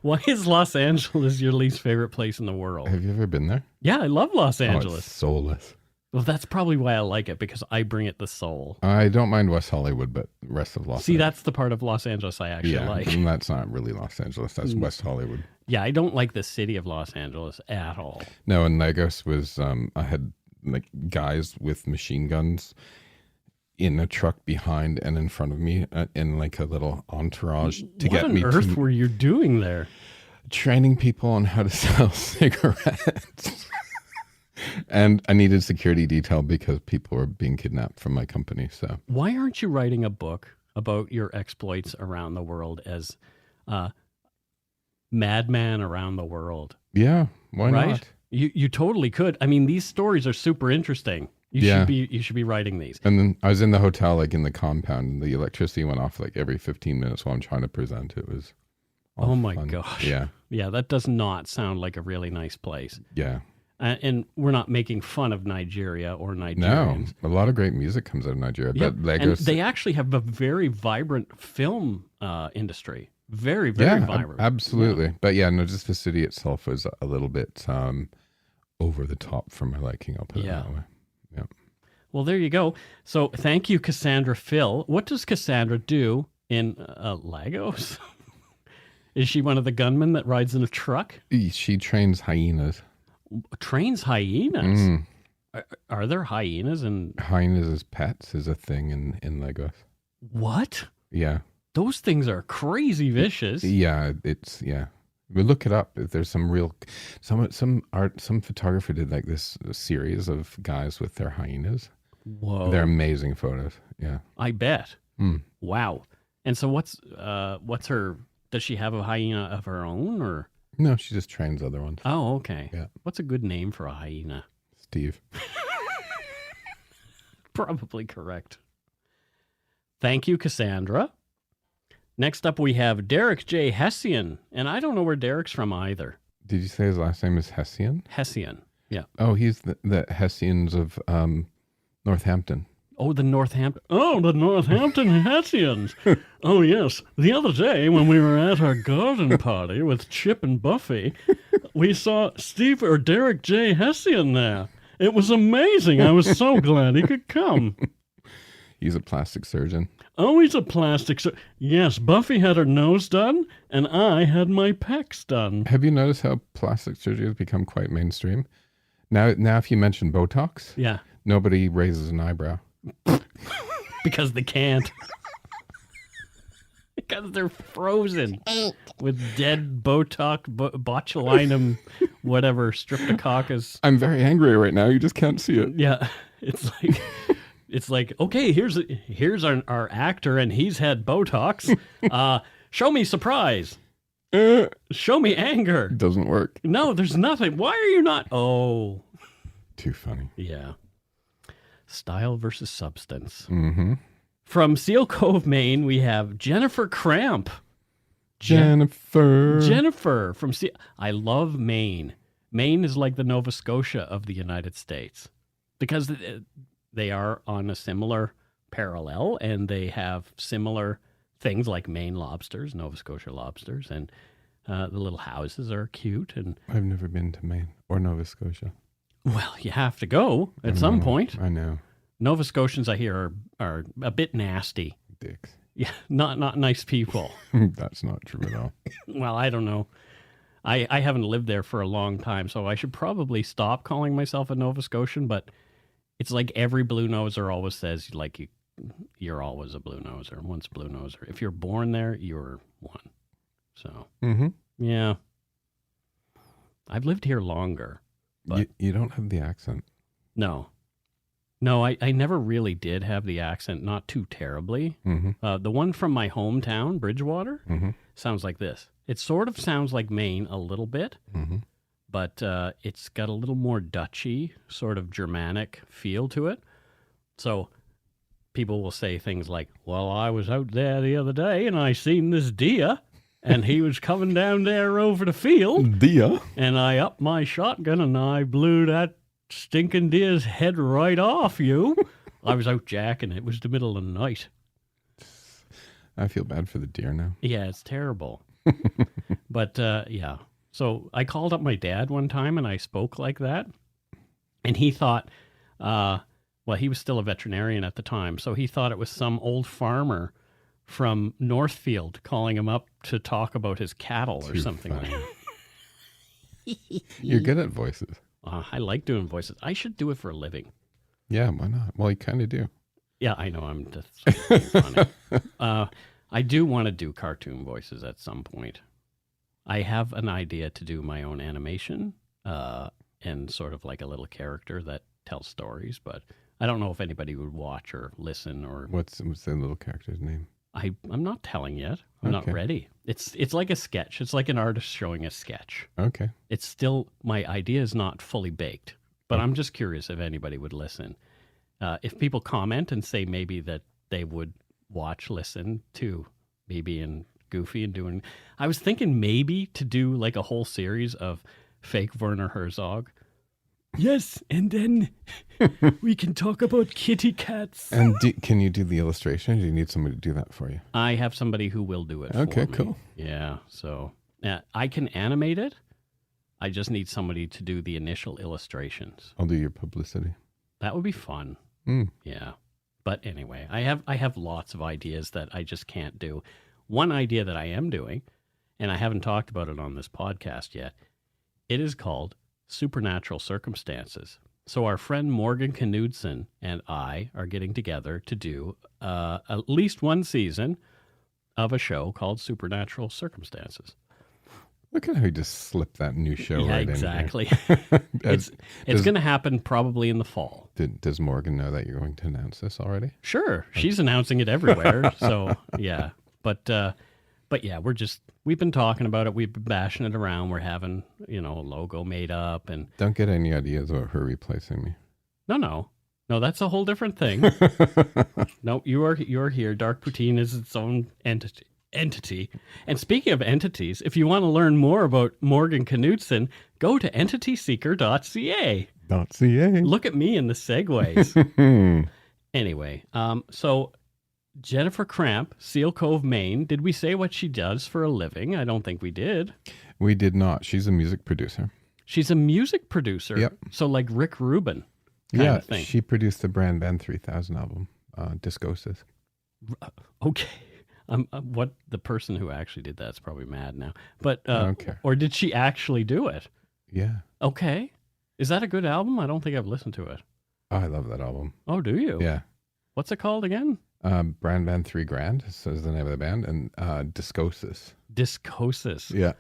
Why is Los Angeles your least favorite place in the world? Have you ever been there? Yeah, I love Los Oh, Angeles. it's soulless. Well, that's probably why I like it, because I bring it the soul. I don't mind West Hollywood, but the rest of Los See, Angeles. that's the part of Los Angeles I actually like. And that's not really Los Angeles. That's West Hollywood. Yeah, I don't like the city of Los Angeles at all. No, and Lagos was, I had like guys with machine guns in a truck behind and in front of me in like a little entourage to get me. What on earth were you doing there? Training people on how to sell cigarettes. And I needed security detail because people were being kidnapped from my company. So why aren't you writing a book about your exploits around the world as Madman Around the World? Yeah, why not? You totally could. I mean, these stories are super interesting. You should be writing these. And then I was in the hotel, like in the compound, and the electricity went off like every 15 minutes while I'm trying to present. It was oh my fun. gosh. Yeah. Yeah, that does not sound like a really nice place. Yeah. And we're not making fun of Nigeria or No, Nigerians. a lot of great music comes out of Nigeria. Yeah, But Lagos, and they actually have a very vibrant film industry. Very, very vibrant. Absolutely. Yeah. But yeah, no, just the city itself was a little bit over the top for my liking. I'll put it that way. Yeah. Well, there you go. So thank you, Cassandra Phil. What does Cassandra do in Lagos? Is she one of the gunmen that rides in a truck? She trains hyenas. Trains hyenas? Are there hyenas in... Hyenas as pets is a thing in Lagos. What? Yeah. Those things are crazy vicious. Yeah, we look it up. There's some real, some photographer did like this series of guys with their hyenas. Whoa. They're amazing photos. Yeah. I bet. Wow. And so what's her, does she have a hyena of her own, or? No, she just trains other ones. Oh, okay. Yeah. What's a good name for a hyena? Steve. Probably correct. Thank you, Cassandra. Next up, we have Derek J. Hessian, and I don't know where Derek's from either. Did you say his last name is Hessian? Hessian, yeah. Oh, he's the Hessians of Northampton. Oh, the Northampton Hessians. Oh, yes. The other day when we were at our garden party with Chip and Buffy, we saw Derek J. Hessian there. It was amazing. I was so glad he could come. He's a plastic surgeon. Oh, he's a plastic surgeon. Yes, Buffy had her nose done, and I had my pecs done. Have you noticed how plastic surgery has become quite mainstream? Now if you mention Botox, yeah, nobody raises an eyebrow. Because they can't. Because they're frozen with dead Botox, botulinum, whatever, streptococcus. I'm very angry right now. You just can't see it. Yeah, it's like okay, here's our actor, and he's had Botox. Show me surprise. Show me anger. Doesn't work. No, there's nothing. Why are you not? Oh, too funny. Yeah. Style versus substance. Mm-hmm. From Seal Cove, Maine, we have Jennifer Cramp. Jennifer from Seal. I love Maine. Maine is like the Nova Scotia of the United States because they are on a similar parallel, and they have similar things like Maine lobsters, Nova Scotia lobsters, and the little houses are cute. And I've never been to Maine or Nova Scotia. Well, you have to go at some point. I know. Nova Scotians, I hear, are a bit nasty. Dicks. Yeah, not nice people. That's not true at all. Well, I don't know. I haven't lived there for a long time, so I should probably stop calling myself a Nova Scotian, but it's like every blue noser always says, like, you're always a blue noser, once blue noser. If you're born there, you're one. So, yeah. I've lived here longer. But you don't have the accent. No, I never really did have the accent, not too terribly. The one from my hometown, Bridgewater, sounds like this. It sort of sounds like Maine a little bit, but it's got a little more Dutchy, sort of Germanic feel to it. So people will say things like, well, I was out there the other day and I seen this deer. And he was coming down there over the field. Deer. And I upped my shotgun and I blew that stinking deer's head right off you. I was out jacking. It was the middle of the night. I feel bad for the deer now. Yeah, it's terrible. But, yeah. So I called up my dad one time and I spoke like that. And he thought Well, he was still a veterinarian at the time, so he thought it was some old farmer from Northfield calling him up to talk about his cattle or something like that. You're good at voices. I like doing voices. I should do it for a living. Yeah, why not? Well, you kind of do. Yeah, I know. I'm just being funny. I do want to do cartoon voices at some point. I have an idea to do my own animation and sort of like a little character that tells stories, but I don't know if anybody would watch or listen or... What's the little character's name? I'm not telling yet. I'm not ready. It's like a sketch. It's like an artist showing a sketch. Okay. It's still, my idea is not fully baked, but I'm just curious if anybody would listen. If people comment and say maybe that they would listen to me being goofy and doing... I was thinking maybe to do like a whole series of fake Werner Herzog. Yes, and then we can talk about kitty cats. And can you do the illustration? Do you need somebody to do that for you? I have somebody who will do it for me. Okay, cool. Yeah, so I can animate it. I just need somebody to do the initial illustrations. I'll do your publicity. That would be fun. Yeah. But anyway, I have lots of ideas that I just can't do. One idea that I am doing, and I haven't talked about it on this podcast yet, it is called Supernatural Circumstances. So our friend Morgan Knudsen and I are getting together to do at least one season of a show called Supernatural Circumstances. Look at how you just slipped that new show right exactly. in here. It's going to happen probably in the fall. Does Morgan know that you're going to announce this already? Sure. She's announcing it everywhere. So, yeah. But yeah, we've been talking about it. We've been bashing it around. We're having, a logo made up and... Don't get any ideas about her replacing me. No, that's a whole different thing. No, you're here. Dark Poutine is its own entity. And speaking of entities, if you want to learn more about Morgan Knudsen, go to entityseeker.ca. Look at me in the segues. Anyway, so Jennifer Cramp, Seal Cove, Maine. Did we say what she does for a living? I don't think we did. We did not. She's a music producer. She's a music producer? Yep. So like Rick Rubin kind of thing. She produced the Brand Band 3000 album, Discosis. Okay. What the person who actually did that's probably mad now. But okay. Or did she actually do it? Yeah. Okay. Is that a good album? I don't think I've listened to it. Oh, I love that album. Oh, do you? Yeah. What's it called again? Brand Band 3 Grand is the name of the band, and Discosis. Discosis. Yeah.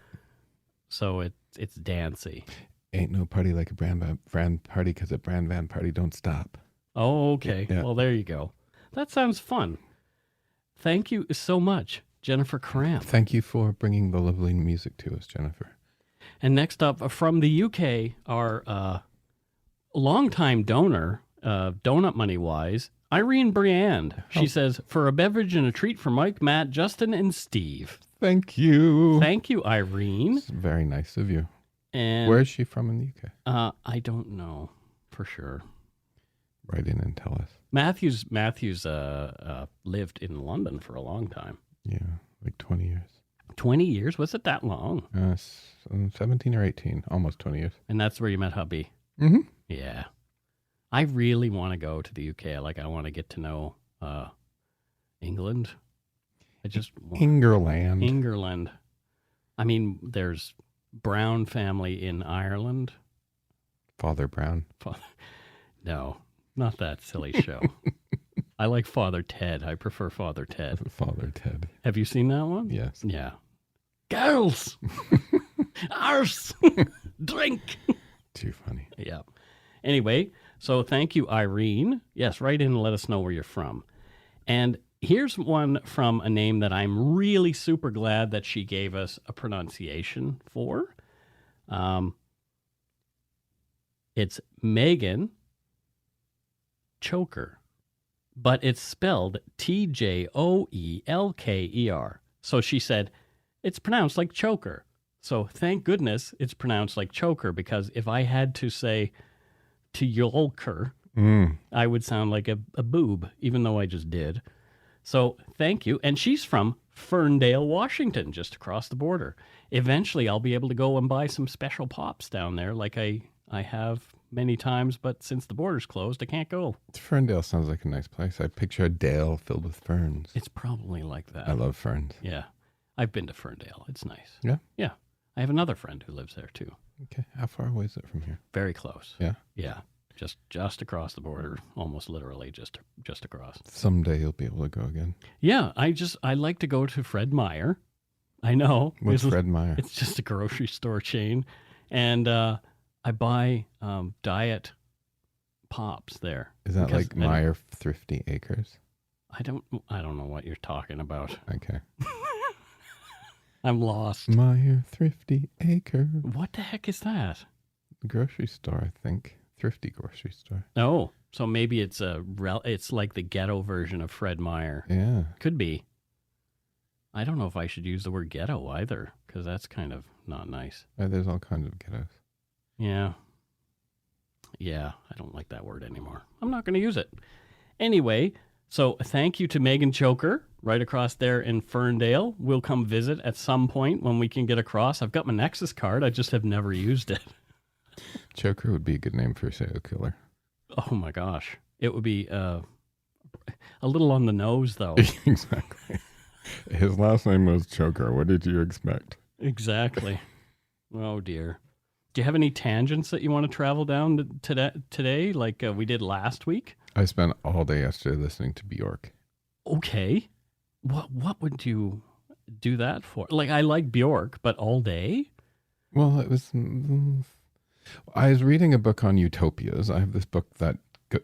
So it's dancey. Ain't no party like a brand party because a brand band party don't stop. Oh, okay. Yeah. Well, there you go. That sounds fun. Thank you so much, Jennifer Cramp. Thank you for bringing the lovely music to us, Jennifer. And next up from the UK, our longtime donor, donut money-wise, Irene Briand. She says, for a beverage and a treat for Mike, Matt, Justin, and Steve. Thank you. Thank you, Irene. It's very nice of you. And where is she from in the UK? I don't know for sure. Write in and tell us. Matthew's lived in London for a long time. Yeah, like 20 years. 20 years? Was it that long? 17 or 18, almost 20 years. And that's where you met hubby? Mm-hmm. Yeah. I really want to go to the UK. I want to get to know England. England. I mean, there's Brown family in Ireland. Father Brown. No, not that silly show. I like Father Ted. I prefer Father Ted. Father Ted. Have you seen that one? Yes. Yeah. Girls! Arse! Drink! Too funny. Yeah. Anyway, so thank you, Irene. Yes, write in and let us know where you're from. And here's one from a name that I'm really super glad that she gave us a pronunciation for. It's Megan Choker, but it's spelled Tjoelker. So she said, it's pronounced like choker. So thank goodness it's pronounced like choker, because if I had to say Tjolker, I would sound like a boob, even though I just did. So thank you. And she's from Ferndale, Washington, just across the border. Eventually, I'll be able to go and buy some special pops down there like I have many times, but since the border's closed, I can't go. Ferndale sounds like a nice place. I picture a dale filled with ferns. It's probably like that. I love ferns. Yeah. I've been to Ferndale. It's nice. Yeah? Yeah. I have another friend who lives there too. Okay. How far away is it from here? Very close. Yeah? Yeah. Just across the border, almost literally just across. Someday you'll be able to go again. Yeah, I like to go to Fred Meyer. I know. What's Fred Meyer? It's just a grocery store chain. And I buy diet pops there. Is that like Meyer Thrifty Acres? I don't know what you're talking about. Okay. I'm lost. Meyer Thrifty Acre. What the heck is that? Grocery store, I think. Thrifty grocery store. Oh, so maybe it's like the ghetto version of Fred Meyer. Yeah. Could be. I don't know if I should use the word ghetto either, because that's kind of not nice. There's all kinds of ghettos. Yeah. Yeah, I don't like that word anymore. I'm not going to use it. Anyway, so thank you to Megan Choker right across there in Ferndale. We'll come visit at some point when we can get across. I've got my Nexus card. I just have never used it. Choker would be a good name for a serial killer. Oh my gosh. It would be a little on the nose, though. Exactly. His last name was Choker. What did you expect? Exactly. Oh, dear. Do you have any tangents that you want to travel down today, like we did last week? I spent all day yesterday listening to Bjork. Okay. What would you do that for? Like, I like Bjork, but all day? Well, it was... I was reading a book on utopias. I have this book that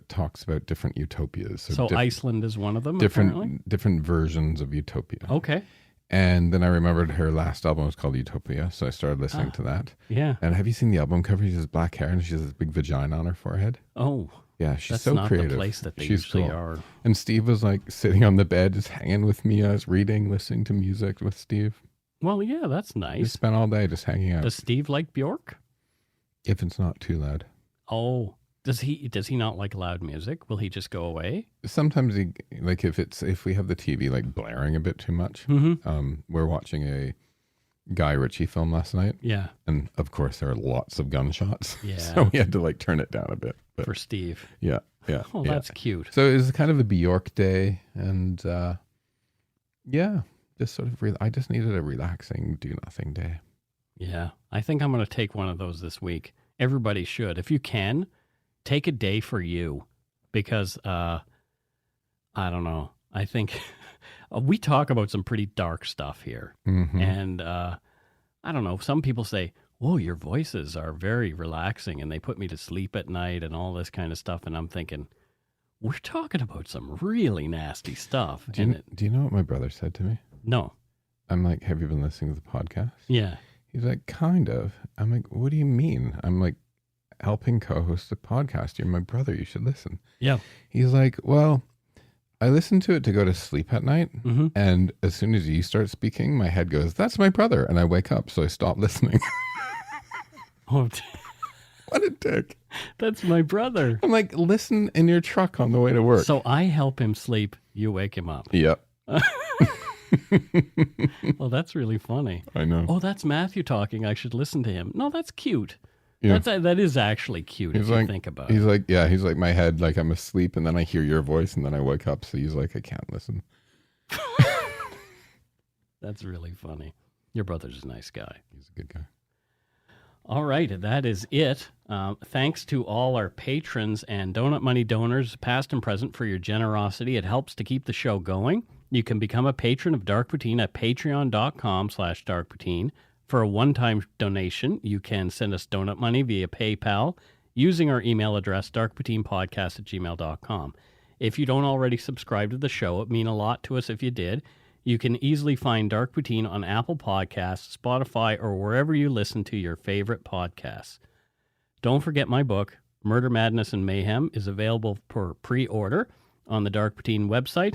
talks about different utopias. So Iceland is one of them, different versions of utopia. Okay. And then I remembered her last album was called Utopia, so I started listening to that. Yeah. And have you seen the album cover? She has black hair and she has this big vagina on her forehead. Oh. Yeah, she's that's so not creative. The place that they she's usually cool. are. And Steve was like sitting on the bed, just hanging with me. I was reading, listening to music with Steve. Well, yeah, that's We nice. spent all day just hanging out. Does Steve like Bjork? If it's not too loud. Oh, does he not like loud music? Will he just go away? Sometimes he like if we have the TV like blaring a bit too much. Mm-hmm. We're watching a Guy Ritchie film last night. Yeah. And of course there are lots of gunshots. Yeah. So we had to like turn it down a bit. But for Steve. Yeah. Yeah. Oh, yeah. that's cute. So it was kind of a Bjork day, and yeah, just sort of I just needed a relaxing, do nothing day. Yeah, I think I'm going to take one of those this week. Everybody should. If you can, take a day for you, because I don't know. I think we talk about some pretty dark stuff here, and I don't know. Some people say, "Whoa, your voices are very relaxing, and they put me to sleep at night," and all this kind of stuff. And I'm thinking, we're talking about some really nasty stuff. Do you know what my brother said to me? No. I'm like, have you been listening to the podcast? Yeah. He's like, kind of. I'm like, what do you mean? I'm like, helping co-host the podcast. You're my brother. You should listen. Yeah. He's like, well, I listen to it to go to sleep at night. And as soon as you start speaking, my head goes, that's my brother. And I wake up. So I stop listening. Oh, what a dick. That's my brother. I'm like, listen in your truck on the way to work. So I help him sleep. You wake him up. Yep. Well, that's really funny. I know. Oh, that's Matthew talking. I should listen to him. No, that's cute. Yeah. That is actually cute if you think about it. He's like, yeah, he's like my head, like I'm asleep and then I hear your voice and then I wake up. So he's like, I can't listen. That's really funny. Your brother's a nice guy. He's a good guy. All right, that is it. Thanks to all our patrons and Donut Money donors, past and present, for your generosity. It helps to keep the show going. You can become a patron of Dark Poutine at patreon.com/darkpoutine. For a one-time donation, you can send us donut money via PayPal using our email address, darkpoutinepodcast@gmail.com. If you don't already subscribe to the show, it would mean a lot to us if you did. You can easily find Dark Poutine on Apple Podcasts, Spotify, or wherever you listen to your favorite podcasts. Don't forget my book, Murder, Madness, and Mayhem, is available for pre-order on the Dark Poutine website.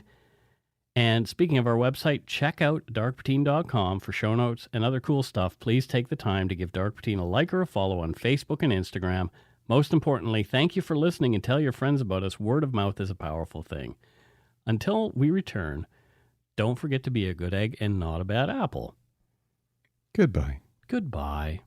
And speaking of our website, check out darkpoutine.com for show notes and other cool stuff. Please take the time to give Dark Poutine a like or a follow on Facebook and Instagram. Most importantly, thank you for listening and tell your friends about us. Word of mouth is a powerful thing. Until we return, don't forget to be a good egg and not a bad apple. Goodbye. Goodbye.